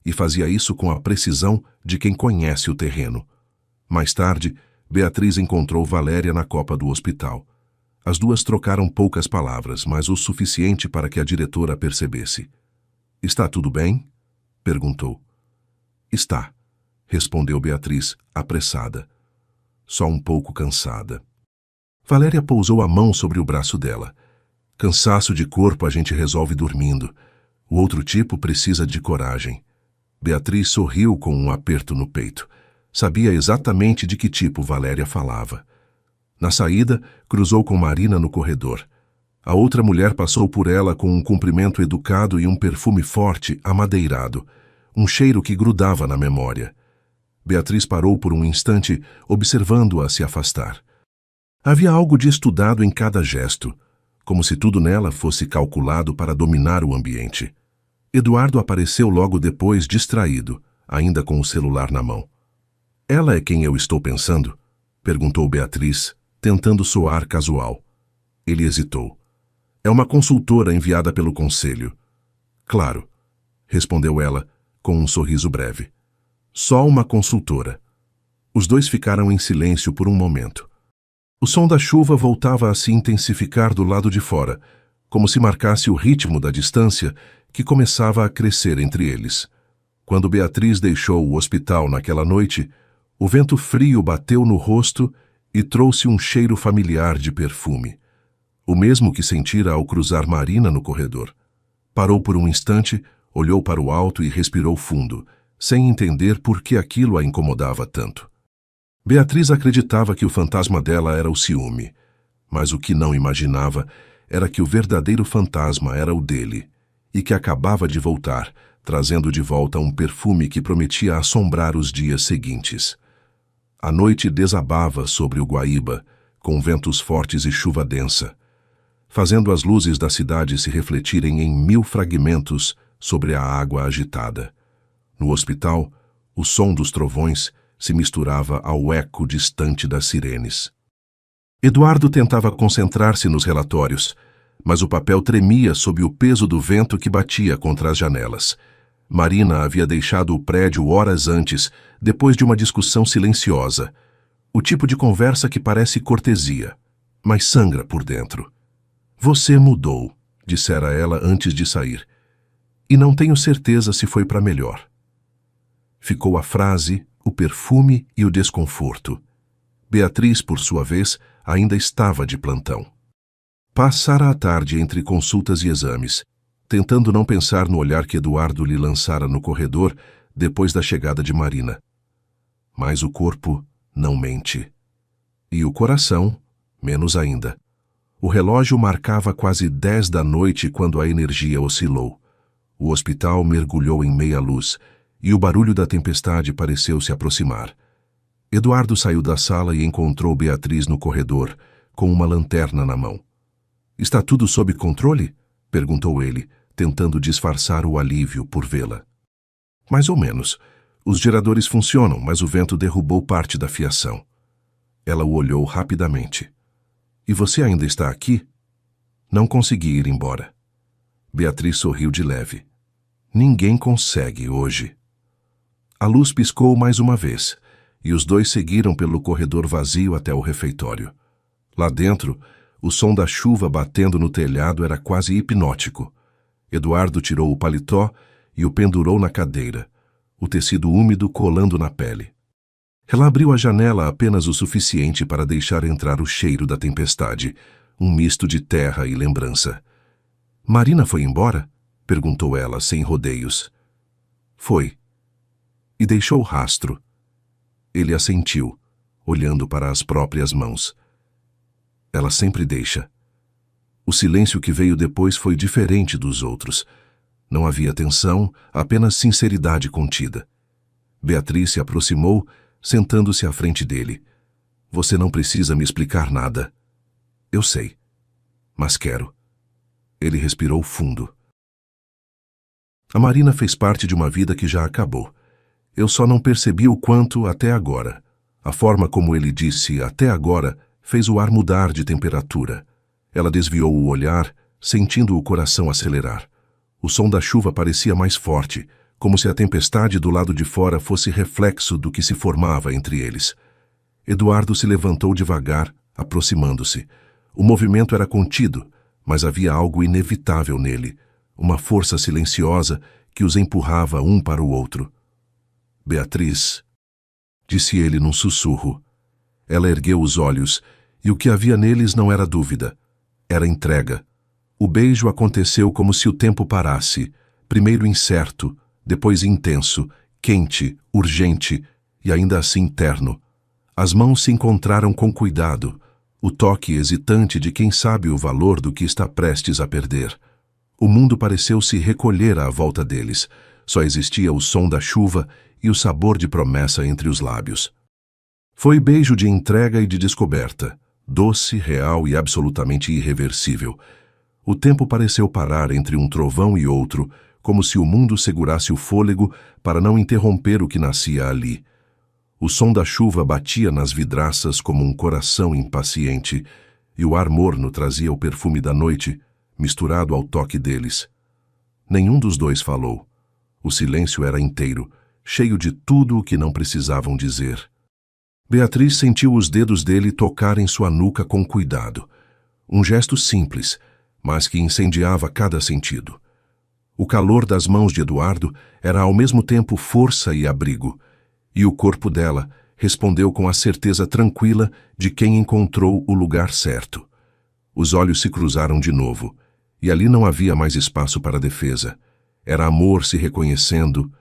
e fazia isso com a precisão de quem conhece o terreno. Mais tarde, Beatriz encontrou Valéria na copa do hospital. As duas trocaram poucas palavras, mas o suficiente para que a diretora percebesse. Está tudo bem? Perguntou. Está, respondeu Beatriz, apressada. Só um pouco cansada. Valéria pousou a mão sobre o braço dela. Cansaço de corpo a gente resolve dormindo. O outro tipo precisa de coragem. Beatriz sorriu com um aperto no peito. Sabia exatamente de que tipo Valéria falava. Na saída, cruzou com Marina no corredor. A outra mulher passou por ela com um cumprimento educado e um perfume forte, amadeirado, um cheiro que grudava na memória. Beatriz parou por um instante, observando-a se afastar. Havia algo de estudado em cada gesto, como se tudo nela fosse calculado para dominar o ambiente. Eduardo apareceu logo depois, distraído, ainda com o celular na mão. Ela é quem eu estou pensando? Perguntou Beatriz, tentando soar casual. Ele hesitou. É uma consultora enviada pelo conselho. Claro, respondeu ela, com um sorriso breve. Só uma consultora. Os dois ficaram em silêncio por um momento. O som da chuva voltava a se intensificar do lado de fora, como se marcasse o ritmo da distância que começava a crescer entre eles. Quando Beatriz deixou o hospital naquela noite, o vento frio bateu no rosto e trouxe um cheiro familiar de perfume, o mesmo que sentira ao cruzar Marina no corredor. Parou por um instante, olhou para o alto e respirou fundo, sem entender por que aquilo a incomodava tanto. Beatriz acreditava que o fantasma dela era o ciúme, mas o que não imaginava era que o verdadeiro fantasma era o dele, e que acabava de voltar, trazendo de volta um perfume que prometia assombrar os dias seguintes. A noite desabava sobre o Guaíba, com ventos fortes e chuva densa, fazendo as luzes da cidade se refletirem em 1000 fragmentos sobre a água agitada. No hospital, o som dos trovões se misturava ao eco distante das sirenes. Eduardo tentava concentrar-se nos relatórios, mas o papel tremia sob o peso do vento que batia contra as janelas. Marina havia deixado o prédio horas antes, depois de uma discussão silenciosa. O tipo de conversa que parece cortesia, mas sangra por dentro. "Você mudou", dissera ela antes de sair. "E não tenho certeza se foi para melhor." Ficou a frase, o perfume e o desconforto. Beatriz, por sua vez, ainda estava de plantão. Passara a tarde entre consultas e exames, tentando não pensar no olhar que Eduardo lhe lançara no corredor depois da chegada de Marina. Mas o corpo não mente. E o coração, menos ainda. O relógio marcava quase 10 da noite quando a energia oscilou. O hospital mergulhou em meia luz, e o barulho da tempestade pareceu se aproximar. Eduardo saiu da sala e encontrou Beatriz no corredor, com uma lanterna na mão. "Está tudo sob controle?" perguntou ele, tentando disfarçar o alívio por vê-la. "Mais ou menos. Os geradores funcionam, mas o vento derrubou parte da fiação." Ela o olhou rapidamente. "E você ainda está aqui?" "Não consegui ir embora." Beatriz sorriu de leve. "Ninguém consegue hoje." A luz piscou mais uma vez, e os dois seguiram pelo corredor vazio até o refeitório. Lá dentro, o som da chuva batendo no telhado era quase hipnótico. Eduardo tirou o paletó e o pendurou na cadeira, o tecido úmido colando na pele. Ela abriu a janela apenas o suficiente para deixar entrar o cheiro da tempestade, um misto de terra e lembrança. "Marina foi embora?" perguntou ela, sem rodeios. "Foi. E deixou rastro." Ele assentiu, olhando para as próprias mãos. "Ela sempre deixa." O silêncio que veio depois foi diferente dos outros. Não havia tensão, apenas sinceridade contida. Beatriz se aproximou, sentando-se à frente dele. "Você não precisa me explicar nada." "Eu sei. Mas quero." Ele respirou fundo. "A Marina fez parte de uma vida que já acabou. Eu só não percebi o quanto até agora. A forma como ele disse até agora fez o ar mudar de temperatura. Ela desviou o olhar, sentindo o coração acelerar. O som da chuva parecia mais forte, como se a tempestade do lado de fora fosse reflexo do que se formava entre eles. Eduardo se levantou devagar, aproximando-se. O movimento era contido, mas havia algo inevitável nele, uma força silenciosa que os empurrava um para o outro. "Beatriz", disse ele num sussurro. Ela ergueu os olhos, e o que havia neles não era dúvida. Era entrega. O beijo aconteceu como se o tempo parasse, primeiro incerto, depois intenso, quente, urgente e ainda assim terno. As mãos se encontraram com cuidado, o toque hesitante de quem sabe o valor do que está prestes a perder. O mundo pareceu se recolher à volta deles. Só existia o som da chuva e o sabor de promessa entre os lábios. Foi beijo de entrega e de descoberta, doce, real e absolutamente irreversível. O tempo pareceu parar entre um trovão e outro, como se o mundo segurasse o fôlego para não interromper o que nascia ali. O som da chuva batia nas vidraças como um coração impaciente, e o ar morno trazia o perfume da noite, misturado ao toque deles. Nenhum dos dois falou. O silêncio era inteiro, cheio de tudo o que não precisavam dizer. Beatriz sentiu os dedos dele tocarem sua nuca com cuidado. Um gesto simples, mas que incendiava cada sentido. O calor das mãos de Eduardo era ao mesmo tempo força e abrigo, e o corpo dela respondeu com a certeza tranquila de quem encontrou o lugar certo. Os olhos se cruzaram de novo, e ali não havia mais espaço para defesa. Era amor se reconhecendo,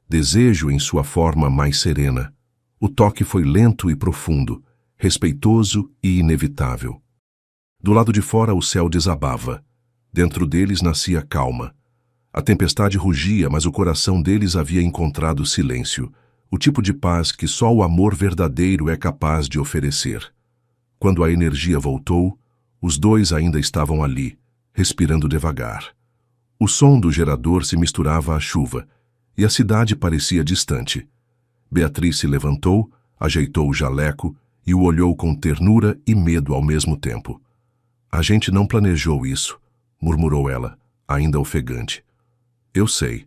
desejo em sua forma mais serena. O toque foi lento e profundo, respeitoso e inevitável. Do lado de fora o céu desabava. Dentro deles nascia calma. A tempestade rugia, mas o coração deles havia encontrado silêncio, o tipo de paz que só o amor verdadeiro é capaz de oferecer. Quando a energia voltou, os dois ainda estavam ali, respirando devagar. O som do gerador se misturava à chuva, e a cidade parecia distante. Beatriz se levantou, ajeitou o jaleco e o olhou com ternura e medo ao mesmo tempo. "A gente não planejou isso", murmurou ela, ainda ofegante. "Eu sei."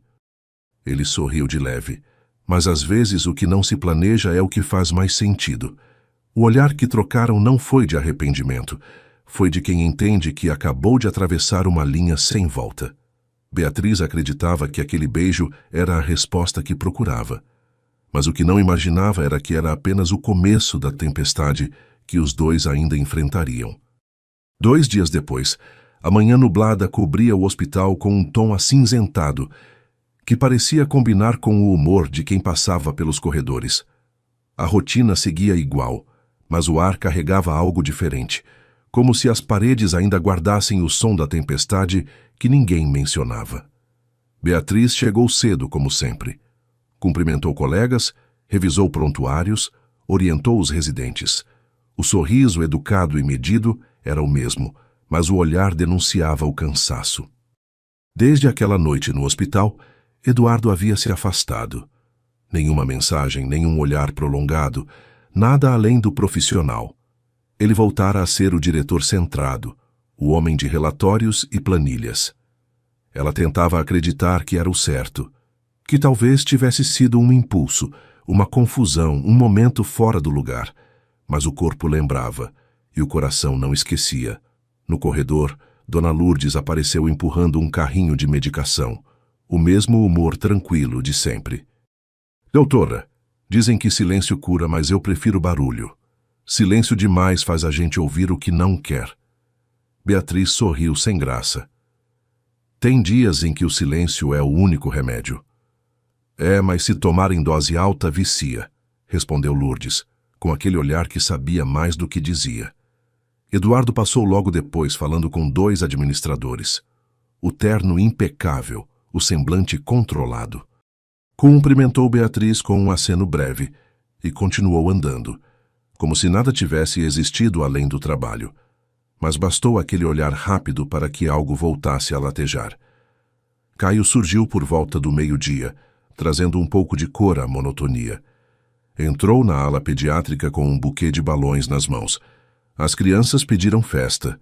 Ele sorriu de leve, mas às vezes o que não se planeja é o que faz mais sentido. O olhar que trocaram não foi de arrependimento, foi de quem entende que acabou de atravessar uma linha sem volta. Beatriz acreditava que aquele beijo era a resposta que procurava. Mas o que não imaginava era que era apenas o começo da tempestade que os dois ainda enfrentariam. 2 dias depois, a manhã nublada cobria o hospital com um tom acinzentado, que parecia combinar com o humor de quem passava pelos corredores. A rotina seguia igual, mas o ar carregava algo diferente, como se as paredes ainda guardassem o som da tempestade que ninguém mencionava. Beatriz chegou cedo, como sempre. Cumprimentou colegas, revisou prontuários, orientou os residentes. O sorriso educado e medido era o mesmo, mas o olhar denunciava o cansaço. Desde aquela noite no hospital, Eduardo havia se afastado. Nenhuma mensagem, nenhum olhar prolongado, nada além do profissional. Ele voltara a ser o diretor centrado, o homem de relatórios e planilhas. Ela tentava acreditar que era o certo, que talvez tivesse sido um impulso, uma confusão, um momento fora do lugar. Mas o corpo lembrava, e o coração não esquecia. No corredor, Dona Lourdes apareceu empurrando um carrinho de medicação, o mesmo humor tranquilo de sempre. "Doutora, dizem que silêncio cura, mas eu prefiro barulho. Silêncio demais faz a gente ouvir o que não quer." Beatriz sorriu sem graça. "Tem dias em que o silêncio é o único remédio." "É, mas se tomar em dose alta, vicia", respondeu Lourdes, com aquele olhar que sabia mais do que dizia. Eduardo passou logo depois, falando com 2 administradores. O terno impecável, o semblante controlado. Cumprimentou Beatriz com um aceno breve e continuou andando, como se nada tivesse existido além do trabalho. Mas bastou aquele olhar rápido para que algo voltasse a latejar. Caio surgiu por volta do meio-dia, trazendo um pouco de cor à monotonia. Entrou na ala pediátrica com um buquê de balões nas mãos. As crianças pediram festa,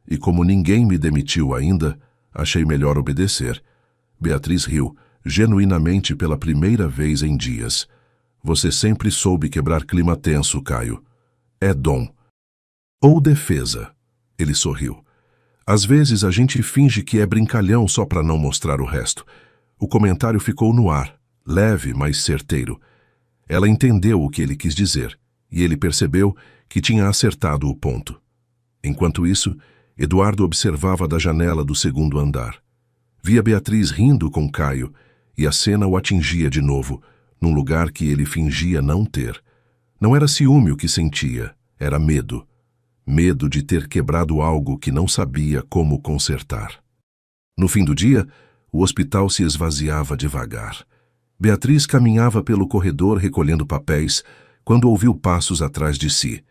e como ninguém me demitiu ainda, achei melhor obedecer. Beatriz riu, genuinamente pela primeira vez em dias. "Você sempre soube quebrar clima tenso, Caio. É dom." "Ou defesa." Ele sorriu. "Às vezes a gente finge que é brincalhão só para não mostrar o resto." O comentário ficou no ar, leve, mas certeiro. Ela entendeu o que ele quis dizer, e ele percebeu que tinha acertado o ponto. Enquanto isso, Eduardo observava da janela do 2º andar. Via Beatriz rindo com Caio, e a cena o atingia de novo, num lugar que ele fingia não ter. Não era ciúme o que sentia, era medo. Medo de ter quebrado algo que não sabia como consertar. No fim do dia, o hospital se esvaziava devagar. Beatriz caminhava pelo corredor recolhendo papéis, quando ouviu passos atrás de si.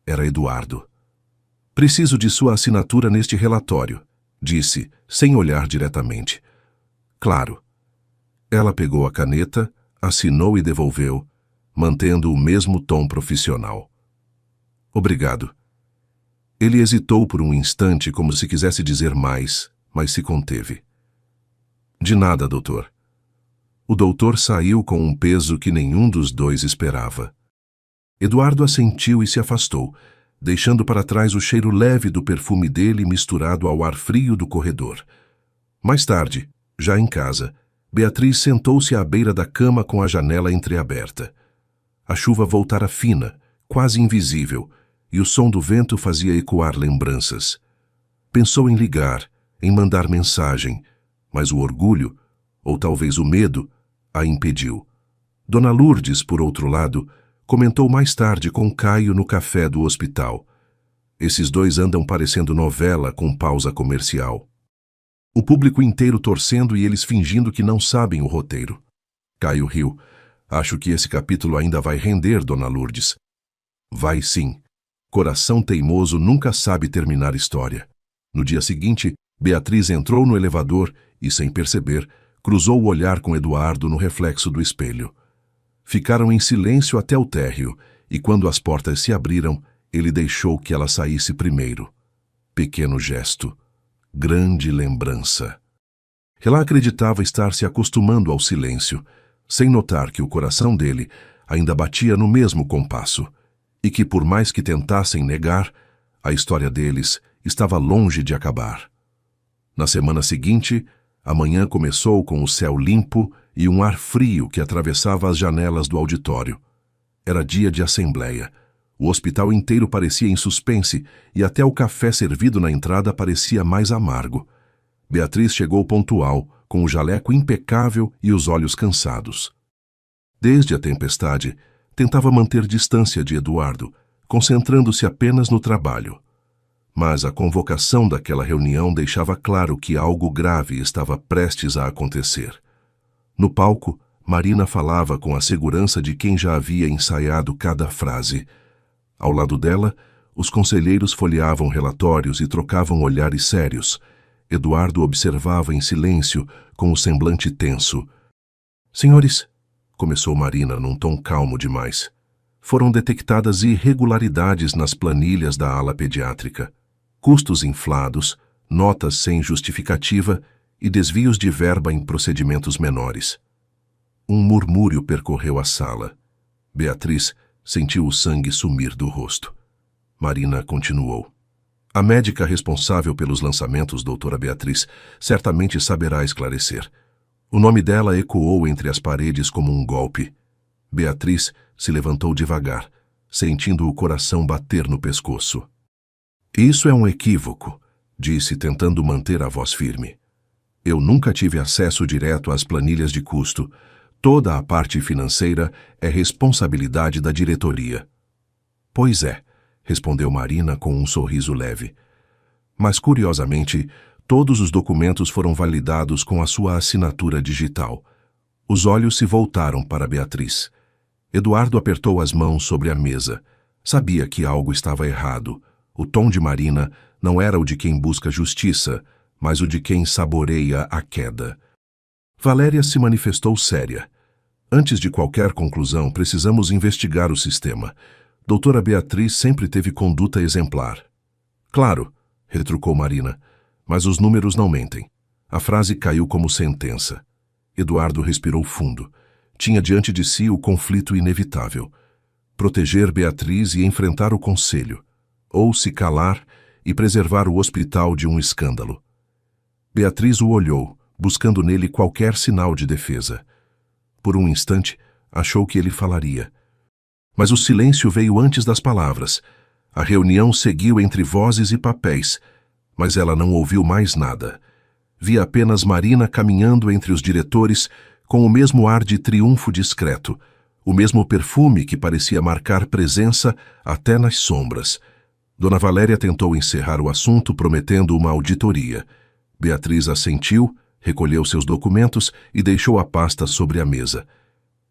Era Eduardo. "Preciso de sua assinatura neste relatório", disse, sem olhar diretamente. "Claro." Ela pegou a caneta, assinou e devolveu, mantendo o mesmo tom profissional. "Obrigado." Ele hesitou por um instante, como se quisesse dizer mais, mas se conteve. "De nada, doutor." O doutor saiu com um peso que nenhum dos dois esperava. Eduardo assentiu e se afastou, deixando para trás o cheiro leve do perfume dele misturado ao ar frio do corredor. Mais tarde, já em casa, Beatriz sentou-se à beira da cama com a janela entreaberta. A chuva voltara fina, quase invisível, e o som do vento fazia ecoar lembranças. Pensou em ligar, em mandar mensagem, mas o orgulho, ou talvez o medo, a impediu. Dona Lourdes, por outro lado, comentou mais tarde com Caio no café do hospital. Esses dois andam parecendo novela com pausa comercial. O público inteiro torcendo e eles fingindo que não sabem o roteiro. Caio riu. Acho que esse capítulo ainda vai render, Dona Lourdes. Vai sim. Coração teimoso nunca sabe terminar história. No dia seguinte, Beatriz entrou no elevador e, sem perceber, cruzou o olhar com Eduardo no reflexo do espelho. Ficaram em silêncio até o térreo, e quando as portas se abriram, ele deixou que ela saísse primeiro. Pequeno gesto. Grande lembrança. Ela acreditava estar se acostumando ao silêncio, sem notar que o coração dele ainda batia no mesmo compasso, e que, por mais que tentassem negar, a história deles estava longe de acabar. Na semana seguinte, a manhã começou com o céu limpo e um ar frio que atravessava as janelas do auditório. Era dia de assembleia. O hospital inteiro parecia em suspense e até o café servido na entrada parecia mais amargo. Beatriz chegou pontual, com o jaleco impecável e os olhos cansados. Desde a tempestade, tentava manter distância de Eduardo, concentrando-se apenas no trabalho. Mas a convocação daquela reunião deixava claro que algo grave estava prestes a acontecer. No palco, Marina falava com a segurança de quem já havia ensaiado cada frase. Ao lado dela, os conselheiros folheavam relatórios e trocavam olhares sérios. Eduardo observava em silêncio, com o semblante tenso. Senhores, começou Marina num tom calmo demais. Foram detectadas irregularidades nas planilhas da ala pediátrica. Custos inflados, notas sem justificativa e desvios de verba em procedimentos menores. Um murmúrio percorreu a sala. Beatriz sentiu o sangue sumir do rosto. Marina continuou. A médica responsável pelos lançamentos, doutora Beatriz, certamente saberá esclarecer. O nome dela ecoou entre as paredes como um golpe. Beatriz se levantou devagar, sentindo o coração bater no pescoço. Isso é um equívoco, disse, tentando manter a voz firme. Eu nunca tive acesso direto às planilhas de custo. Toda a parte financeira é responsabilidade da diretoria. Pois é, respondeu Marina com um sorriso leve. Mas, curiosamente, todos os documentos foram validados com a sua assinatura digital. Os olhos se voltaram para Beatriz. Eduardo apertou as mãos sobre a mesa. Sabia que algo estava errado. O tom de Marina não era o de quem busca justiça, mas o de quem saboreia a queda. Valéria se manifestou séria. Antes de qualquer conclusão, precisamos investigar o sistema. Doutora Beatriz sempre teve conduta exemplar. Claro, retrucou Marina, mas os números não mentem. A frase caiu como sentença. Eduardo respirou fundo. Tinha diante de si o conflito inevitável. Proteger Beatriz e enfrentar o conselho. Ou se calar e preservar o hospital de um escândalo. Beatriz o olhou, buscando nele qualquer sinal de defesa. Por um instante, achou que ele falaria. Mas o silêncio veio antes das palavras. A reunião seguiu entre vozes e papéis, mas ela não ouviu mais nada. Via apenas Marina caminhando entre os diretores com o mesmo ar de triunfo discreto, o mesmo perfume que parecia marcar presença até nas sombras. Dona Valéria tentou encerrar o assunto prometendo uma auditoria. Beatriz assentiu, recolheu seus documentos e deixou a pasta sobre a mesa.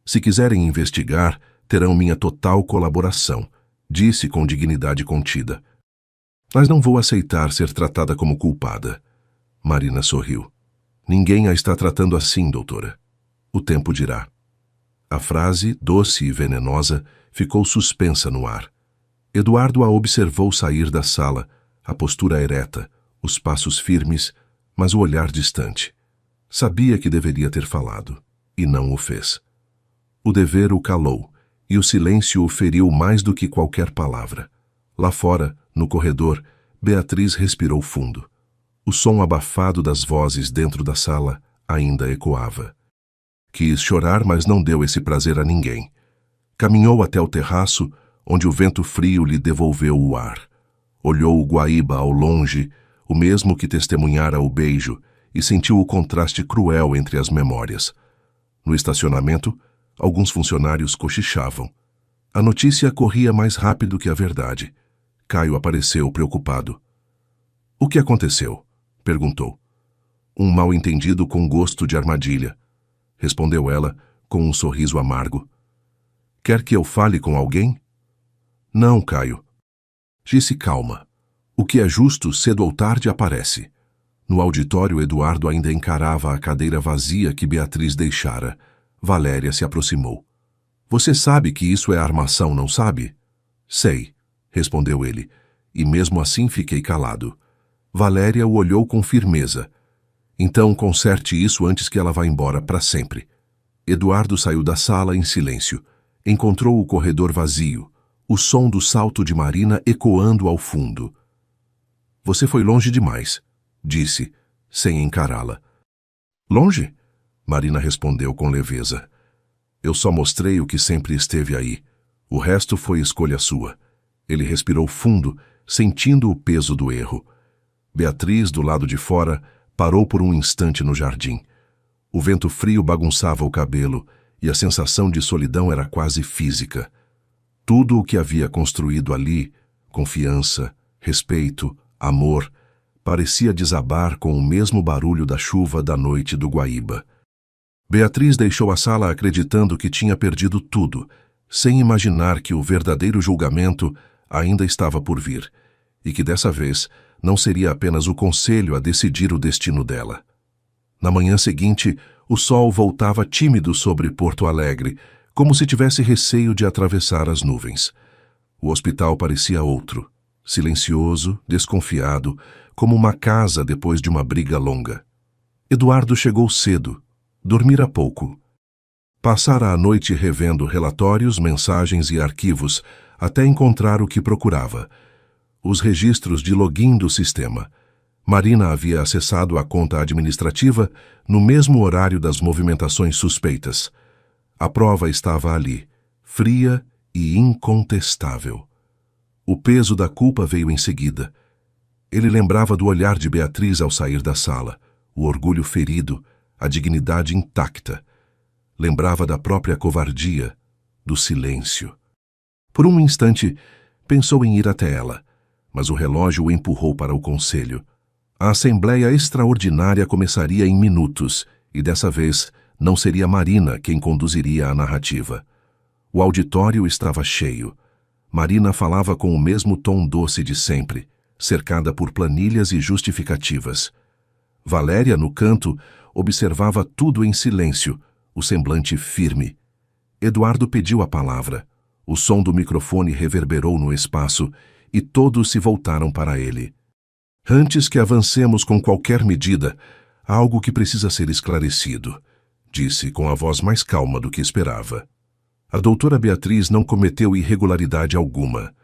Se quiserem investigar, terão minha total colaboração, disse com dignidade contida. Mas não vou aceitar ser tratada como culpada. Marina sorriu. Ninguém a está tratando assim, doutora. O tempo dirá. A frase, doce e venenosa, ficou suspensa no ar. Eduardo a observou sair da sala, a postura ereta, os passos firmes, mas o olhar distante. Sabia que deveria ter falado, e não o fez. O dever o calou, E o silêncio o feriu mais do que qualquer palavra. Lá fora, no corredor, Beatriz respirou fundo. O som abafado das vozes dentro da sala ainda ecoava. Quis chorar, mas não deu esse prazer a ninguém. Caminhou até o terraço, onde o vento frio lhe devolveu o ar. Olhou o Guaíba ao longe, o mesmo que testemunhara o beijo, e sentiu o contraste cruel entre as memórias. No estacionamento, alguns funcionários cochichavam. A notícia corria mais rápido que a verdade. Caio apareceu preocupado. — O que aconteceu? Perguntou. — Um mal-entendido com gosto de armadilha, respondeu ela com um sorriso amargo. — Quer que eu fale com alguém? — Não, Caio. Disse calma. O que é justo, cedo ou tarde, aparece. No auditório, Eduardo ainda encarava a cadeira vazia que Beatriz deixara. Valéria se aproximou. — Você sabe que isso é armação, não sabe? — Sei, respondeu ele, e mesmo assim fiquei calado. Valéria o olhou com firmeza. — Então conserte isso antes que ela vá embora para sempre. Eduardo saiu da sala em silêncio. Encontrou o corredor vazio, o som do salto de Marina ecoando ao fundo. — Você foi longe demais, disse, sem encará-la. — Longe? Marina respondeu com leveza. — Eu só mostrei o que sempre esteve aí. O resto foi escolha sua. Ele respirou fundo, sentindo o peso do erro. Beatriz, do lado de fora, parou por um instante no jardim. O vento frio bagunçava o cabelo e a sensação de solidão era quase física. Tudo o que havia construído ali, confiança, respeito, amor, parecia desabar com o mesmo barulho da chuva da noite do Guaíba. Beatriz deixou a sala acreditando que tinha perdido tudo, sem imaginar que o verdadeiro julgamento ainda estava por vir, e que dessa vez não seria apenas o conselho a decidir o destino dela. Na manhã seguinte, o sol voltava tímido sobre Porto Alegre, como se tivesse receio de atravessar as nuvens. O hospital parecia outro, silencioso, desconfiado, como uma casa depois de uma briga longa. Eduardo chegou cedo, dormira pouco. Passara a noite revendo relatórios, mensagens e arquivos, até encontrar o que procurava: os registros de login do sistema. Marina havia acessado a conta administrativa no mesmo horário das movimentações suspeitas. A prova estava ali, fria e incontestável. O peso da culpa veio em seguida. Ele lembrava do olhar de Beatriz ao sair da sala, o orgulho ferido, a dignidade intacta. Lembrava da própria covardia, do silêncio. Por um instante, pensou em ir até ela, mas o relógio o empurrou para o conselho. A assembleia extraordinária começaria em minutos, e dessa vez não seria Marina quem conduziria a narrativa. O auditório estava cheio. Marina falava com o mesmo tom doce de sempre, cercada por planilhas e justificativas. Valéria, no canto, observava tudo em silêncio, o semblante firme. Eduardo pediu a palavra. O som do microfone reverberou no espaço e todos se voltaram para ele. — Antes que avancemos com qualquer medida, há algo que precisa ser esclarecido, disse com a voz mais calma do que esperava. A doutora Beatriz não cometeu irregularidade alguma.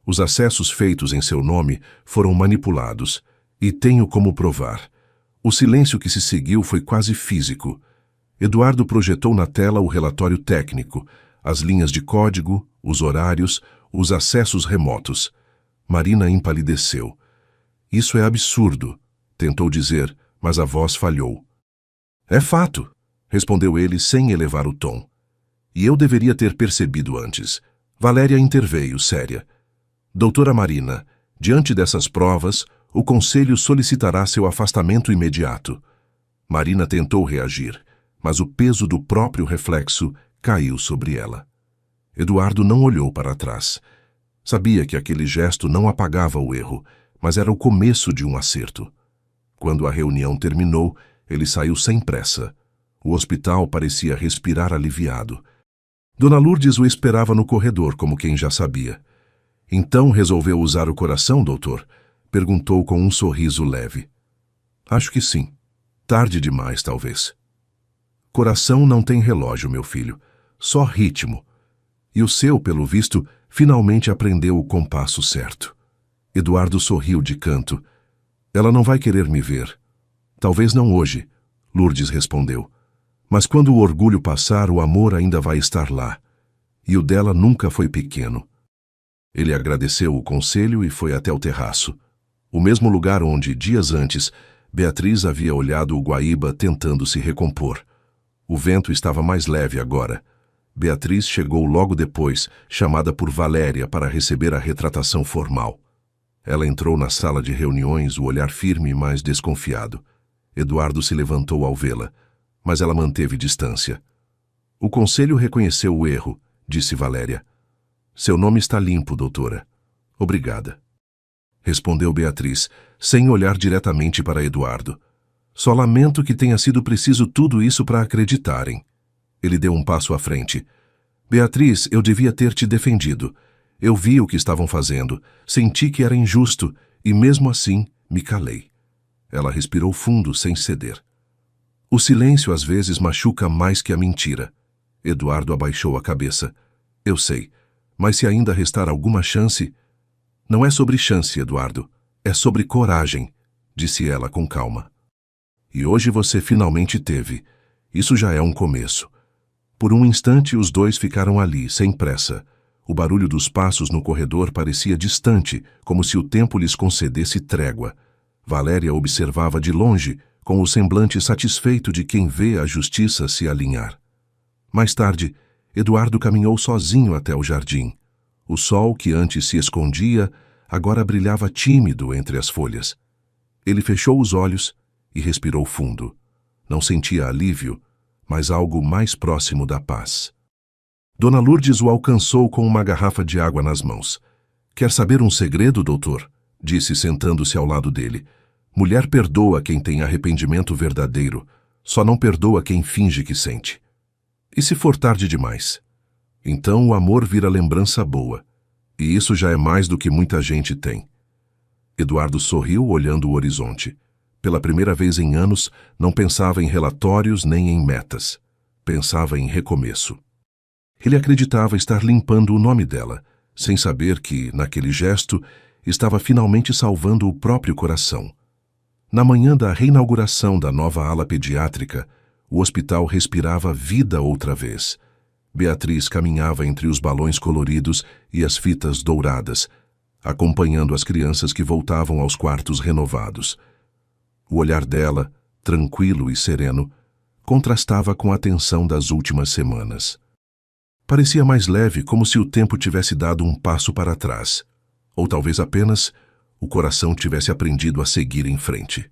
Os acessos feitos em seu nome foram manipulados, e tenho como provar. O silêncio que se seguiu foi quase físico. Eduardo projetou na tela o relatório técnico, as linhas de código, os horários, os acessos remotos. Marina empalideceu. — Isso é absurdo, tentou dizer, mas a voz falhou. — É fato, respondeu ele sem elevar o tom. E eu deveria ter percebido antes. Valéria interveio, séria. — Doutora Marina, diante dessas provas, o conselho solicitará seu afastamento imediato. Marina tentou reagir, mas o peso do próprio reflexo caiu sobre ela. Eduardo não olhou para trás. Sabia que aquele gesto não apagava o erro, mas era o começo de um acerto. Quando a reunião terminou, ele saiu sem pressa. O hospital parecia respirar aliviado. Dona Lourdes o esperava no corredor, como quem já sabia. — Então resolveu usar o coração, doutor? Perguntou com um sorriso leve. — Acho que sim. Tarde demais, talvez. — Coração não tem relógio, meu filho. Só ritmo. E o seu, pelo visto, finalmente aprendeu o compasso certo. Eduardo sorriu de canto. Ela não vai querer me ver. Talvez não hoje, Lourdes respondeu. Mas quando o orgulho passar, o amor ainda vai estar lá. E o dela nunca foi pequeno. Ele agradeceu o conselho e foi até o terraço. O mesmo lugar onde, dias antes, Beatriz havia olhado o Guaíba tentando se recompor. O vento estava mais leve agora. Beatriz chegou logo depois, chamada por Valéria para receber a retratação formal. Ela entrou na sala de reuniões, o olhar firme, mas desconfiado. Eduardo se levantou ao vê-la, mas ela manteve distância. O conselho reconheceu o erro, disse Valéria. Seu nome está limpo, doutora. Obrigada. Respondeu Beatriz, sem olhar diretamente para Eduardo. Só lamento que tenha sido preciso tudo isso para acreditarem. Ele deu um passo à frente. Beatriz, eu devia ter te defendido. Eu vi o que estavam fazendo, senti que era injusto e, mesmo assim, me calei. Ela respirou fundo, sem ceder. O silêncio às vezes machuca mais que a mentira. Eduardo abaixou a cabeça. Eu sei, mas se ainda restar alguma chance... Não é sobre chance, Eduardo. É sobre coragem, disse ela com calma. E hoje você finalmente teve. Isso já é um começo. Por um instante os dois ficaram ali, sem pressa. O barulho dos passos no corredor parecia distante, como se o tempo lhes concedesse trégua. Valéria observava de longe, com o semblante satisfeito de quem vê a justiça se alinhar. Mais tarde, Eduardo caminhou sozinho até o jardim. O sol, que antes se escondia, agora brilhava tímido entre as folhas. Ele fechou os olhos e respirou fundo. Não sentia alívio, mas algo mais próximo da paz. Dona Lourdes o alcançou com uma garrafa de água nas mãos. Quer saber um segredo, doutor? Disse sentando-se ao lado dele. Mulher perdoa quem tem arrependimento verdadeiro, só não perdoa quem finge que sente. E se for tarde demais? Então o amor vira lembrança boa, e isso já é mais do que muita gente tem. Eduardo sorriu olhando o horizonte. Pela primeira vez em anos, não pensava em relatórios nem em metas. Pensava em recomeço. Ele acreditava estar limpando o nome dela, sem saber que, naquele gesto, estava finalmente salvando o próprio coração. Na manhã da reinauguração da nova ala pediátrica, o hospital respirava vida outra vez. Beatriz caminhava entre os balões coloridos e as fitas douradas, acompanhando as crianças que voltavam aos quartos renovados. O olhar dela, tranquilo e sereno, contrastava com a tensão das últimas semanas. Parecia mais leve, como se o tempo tivesse dado um passo para trás, ou talvez apenas o coração tivesse aprendido a seguir em frente.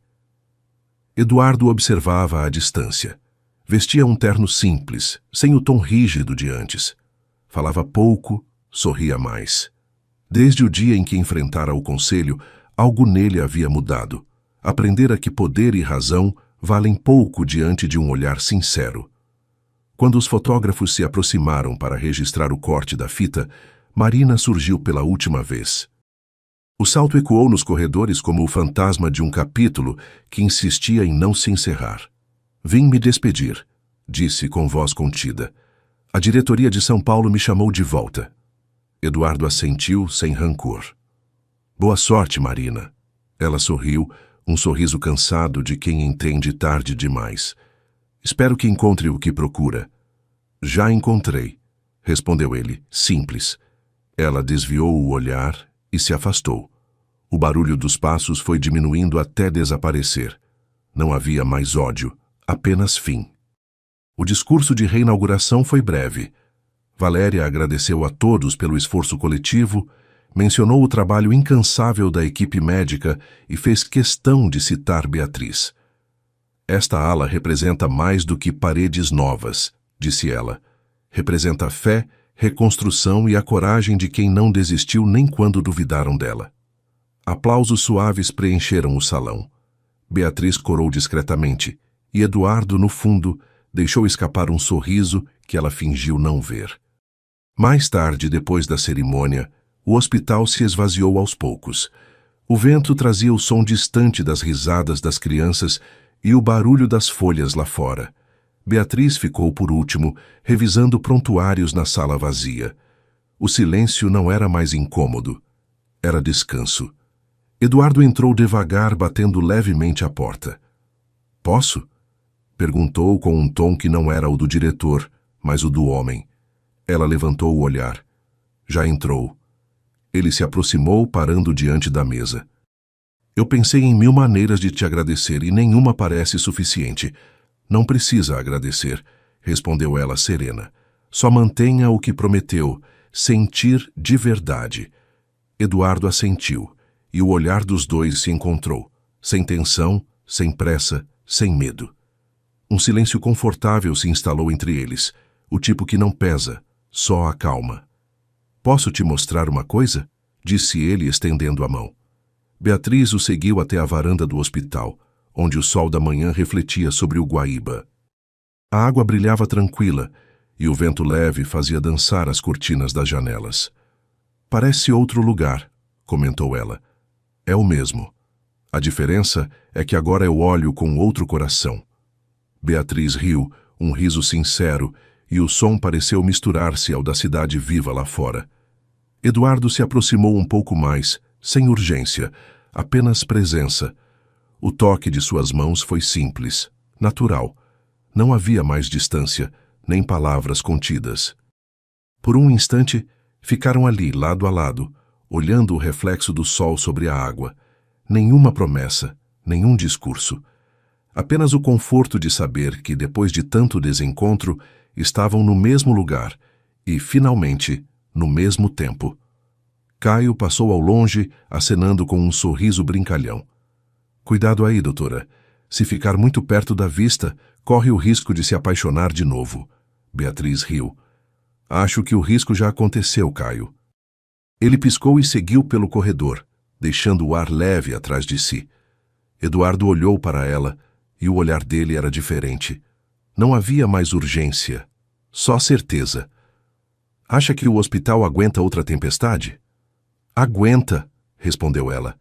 Eduardo observava à distância. Vestia um terno simples, sem o tom rígido de antes. Falava pouco, sorria mais. Desde o dia em que enfrentara o conselho, algo nele havia mudado. Aprendera que poder e razão valem pouco diante de um olhar sincero. Quando os fotógrafos se aproximaram para registrar o corte da fita, Marina surgiu pela última vez. O salto ecoou nos corredores como o fantasma de um capítulo que insistia em não se encerrar. Vim me despedir, disse com voz contida. A diretoria de São Paulo me chamou de volta. Eduardo assentiu sem rancor. Boa sorte, Marina. Ela sorriu, um sorriso cansado de quem entende tarde demais. Espero que encontre o que procura. Já encontrei, respondeu ele, simples. Ela desviou o olhar e se afastou. O barulho dos passos foi diminuindo até desaparecer. Não havia mais ódio. Apenas fim. O discurso de reinauguração foi breve. Valéria agradeceu a todos pelo esforço coletivo, mencionou o trabalho incansável da equipe médica e fez questão de citar Beatriz. Esta ala representa mais do que paredes novas, disse ela. Representa a fé, reconstrução e a coragem de quem não desistiu nem quando duvidaram dela. Aplausos suaves preencheram o salão. Beatriz corou discretamente. E Eduardo, no fundo, deixou escapar um sorriso que ela fingiu não ver. Mais tarde, depois da cerimônia, o hospital se esvaziou aos poucos. O vento trazia o som distante das risadas das crianças e o barulho das folhas lá fora. Beatriz ficou por último, revisando prontuários na sala vazia. O silêncio não era mais incômodo, era descanso. Eduardo entrou devagar, batendo levemente à porta. "Posso?" perguntou com um tom que não era o do diretor, mas o do homem. Ela levantou o olhar. Já entrou. Ele se aproximou, parando diante da mesa. "Eu pensei em 1000 maneiras de te agradecer e nenhuma parece suficiente." "Não precisa agradecer", respondeu ela serena. "Só mantenha o que prometeu, sentir de verdade." Eduardo assentiu, e o olhar dos dois se encontrou, sem tensão, sem pressa, sem medo. Um silêncio confortável se instalou entre eles, o tipo que não pesa, só acalma. "Posso te mostrar uma coisa?" disse ele, estendendo a mão. Beatriz o seguiu até a varanda do hospital, onde o sol da manhã refletia sobre o Guaíba. A água brilhava tranquila, e o vento leve fazia dançar as cortinas das janelas. "Parece outro lugar", comentou ela. "É o mesmo. A diferença é que agora eu olho com outro coração." Beatriz riu, um riso sincero, e o som pareceu misturar-se ao da cidade viva lá fora. Eduardo se aproximou um pouco mais, sem urgência, apenas presença. O toque de suas mãos foi simples, natural. Não havia mais distância, nem palavras contidas. Por um instante, ficaram ali, lado a lado, olhando o reflexo do sol sobre a água. Nenhuma promessa, nenhum discurso. Apenas o conforto de saber que, depois de tanto desencontro, estavam no mesmo lugar e, finalmente, no mesmo tempo. Caio passou ao longe, acenando com um sorriso brincalhão. "Cuidado aí, doutora. Se ficar muito perto da vista, corre o risco de se apaixonar de novo." Beatriz riu. "Acho que o risco já aconteceu, Caio." Ele piscou e seguiu pelo corredor, deixando o ar leve atrás de si. Eduardo olhou para ela, e o olhar dele era diferente. Não havia mais urgência, só certeza. "Acha que o hospital aguenta outra tempestade?" "Aguenta", respondeu ela,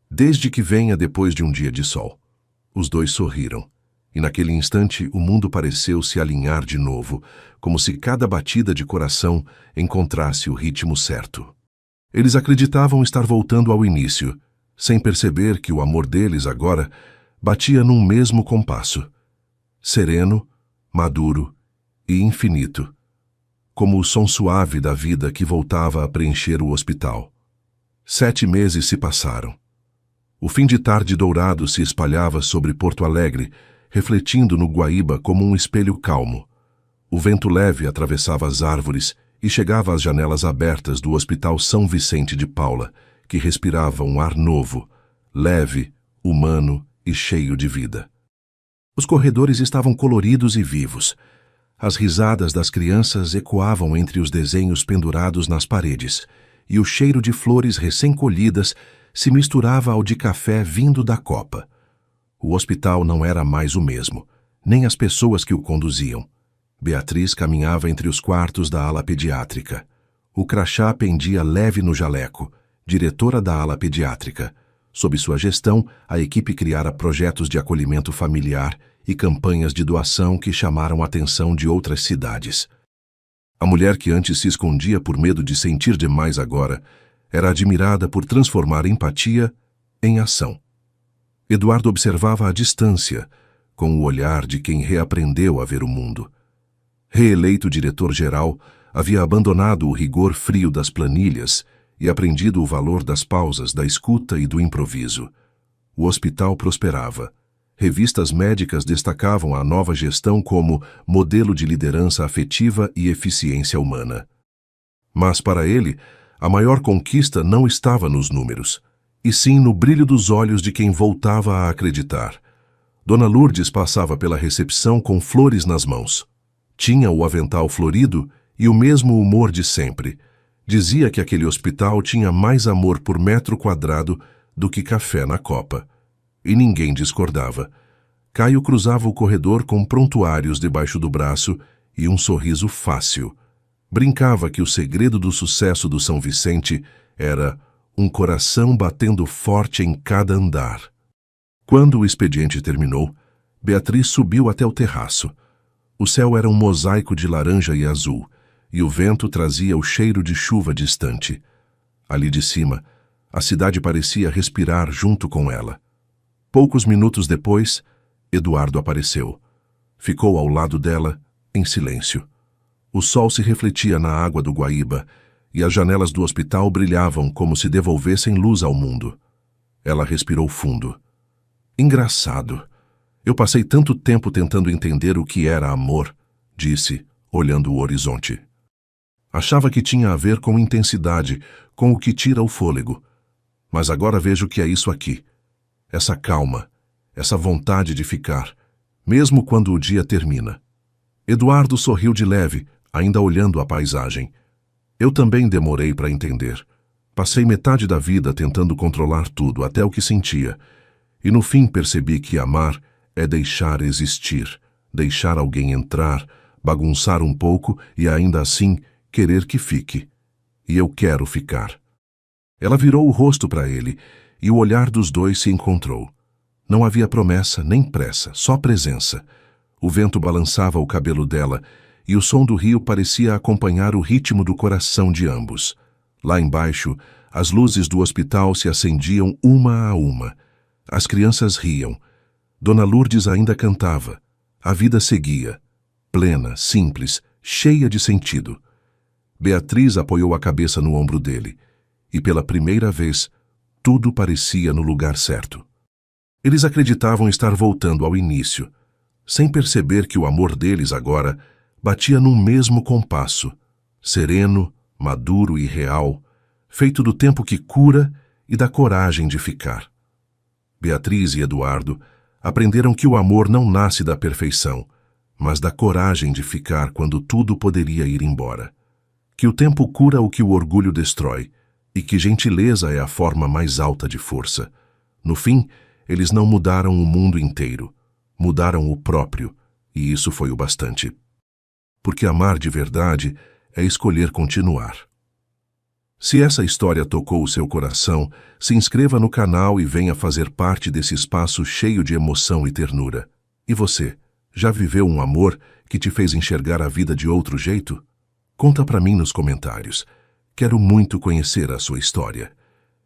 "desde que venha depois de um dia de sol." Os dois sorriram, e naquele instante o mundo pareceu se alinhar de novo, como se cada batida de coração encontrasse o ritmo certo. Eles acreditavam estar voltando ao início, sem perceber que o amor deles agora batia num mesmo compasso. Sereno, maduro e infinito, como o som suave da vida que voltava a preencher o hospital. 7 meses se passaram. O fim de tarde dourado se espalhava sobre Porto Alegre, refletindo no Guaíba como um espelho calmo. O vento leve atravessava as árvores e chegava às janelas abertas do Hospital São Vicente de Paula, que respirava um ar novo, leve, humano e cheio de vida. Os corredores estavam coloridos e vivos. As risadas das crianças ecoavam entre os desenhos pendurados nas paredes, e o cheiro de flores recém-colhidas se misturava ao de café vindo da copa. O hospital não era mais o mesmo, nem as pessoas que o conduziam. Beatriz caminhava entre os quartos da ala pediátrica. O crachá pendia leve no jaleco, diretora da ala pediátrica. Sob sua gestão, a equipe criara projetos de acolhimento familiar e campanhas de doação que chamaram a atenção de outras cidades. A mulher que antes se escondia por medo de sentir demais agora era admirada por transformar empatia em ação. Eduardo observava à distância, com o olhar de quem reaprendeu a ver o mundo. Reeleito diretor-geral, havia abandonado o rigor frio das planilhas e aprendido o valor das pausas, da escuta e do improviso. O hospital prosperava. Revistas médicas destacavam a nova gestão como modelo de liderança afetiva e eficiência humana. Mas, para ele, a maior conquista não estava nos números, e sim no brilho dos olhos de quem voltava a acreditar. Dona Lourdes passava pela recepção com flores nas mãos. Tinha o avental florido e o mesmo humor de sempre. Dizia que aquele hospital tinha mais amor por metro quadrado do que café na copa. E ninguém discordava. Caio cruzava o corredor com prontuários debaixo do braço e um sorriso fácil. Brincava que o segredo do sucesso do São Vicente era um coração batendo forte em cada andar. Quando o expediente terminou, Beatriz subiu até o terraço. O céu era um mosaico de laranja e azul. e o vento trazia o cheiro de chuva distante. Ali de cima, a cidade parecia respirar junto com ela. Poucos minutos depois, Eduardo apareceu. Ficou ao lado dela, em silêncio. O sol se refletia na água do Guaíba e as janelas do hospital brilhavam como se devolvessem luz ao mundo. Ela respirou fundo. Engraçado. Eu passei tanto tempo tentando entender o que era amor, disse, olhando o horizonte. Achava que tinha a ver com intensidade, com o que tira o fôlego. Mas agora vejo que é isso aqui. Essa calma, essa vontade de ficar, mesmo quando o dia termina. Eduardo sorriu de leve, ainda olhando a paisagem. Eu também demorei para entender. Passei metade da vida tentando controlar tudo, até o que sentia. E no fim percebi que amar é deixar existir, deixar alguém entrar, bagunçar um pouco e ainda assim querer que fique. E eu quero ficar. Ela virou o rosto para ele e o olhar dos dois se encontrou. Não havia promessa nem pressa, só presença. O vento balançava o cabelo dela e o som do rio parecia acompanhar o ritmo do coração de ambos. Lá embaixo, as luzes do hospital se acendiam uma a uma. As crianças riam. Dona Lourdes ainda cantava. A vida seguia, plena, simples, cheia de sentido. Beatriz apoiou a cabeça no ombro dele, e pela primeira vez, tudo parecia no lugar certo. Eles acreditavam estar voltando ao início, sem perceber que o amor deles agora batia num mesmo compasso, sereno, maduro e real, feito do tempo que cura e da coragem de ficar. Beatriz e Eduardo aprenderam que o amor não nasce da perfeição, mas da coragem de ficar quando tudo poderia ir embora. Que o tempo cura o que o orgulho destrói, e que gentileza é a forma mais alta de força. No fim, eles não mudaram o mundo inteiro, mudaram o próprio, e isso foi o bastante. Porque amar de verdade é escolher continuar. Se essa história tocou o seu coração, se inscreva no canal e venha fazer parte desse espaço cheio de emoção e ternura. E você, já viveu um amor que te fez enxergar a vida de outro jeito? Conta pra mim nos comentários. Quero muito conhecer a sua história.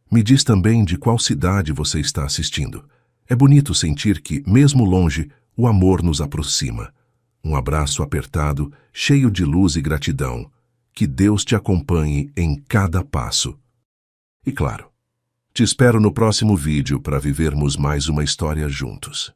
Me diz também de qual cidade você está assistindo. É bonito sentir que, mesmo longe, o amor nos aproxima. Um abraço apertado, cheio de luz e gratidão. Que Deus te acompanhe em cada passo. E claro, te espero no próximo vídeo para vivermos mais uma história juntos.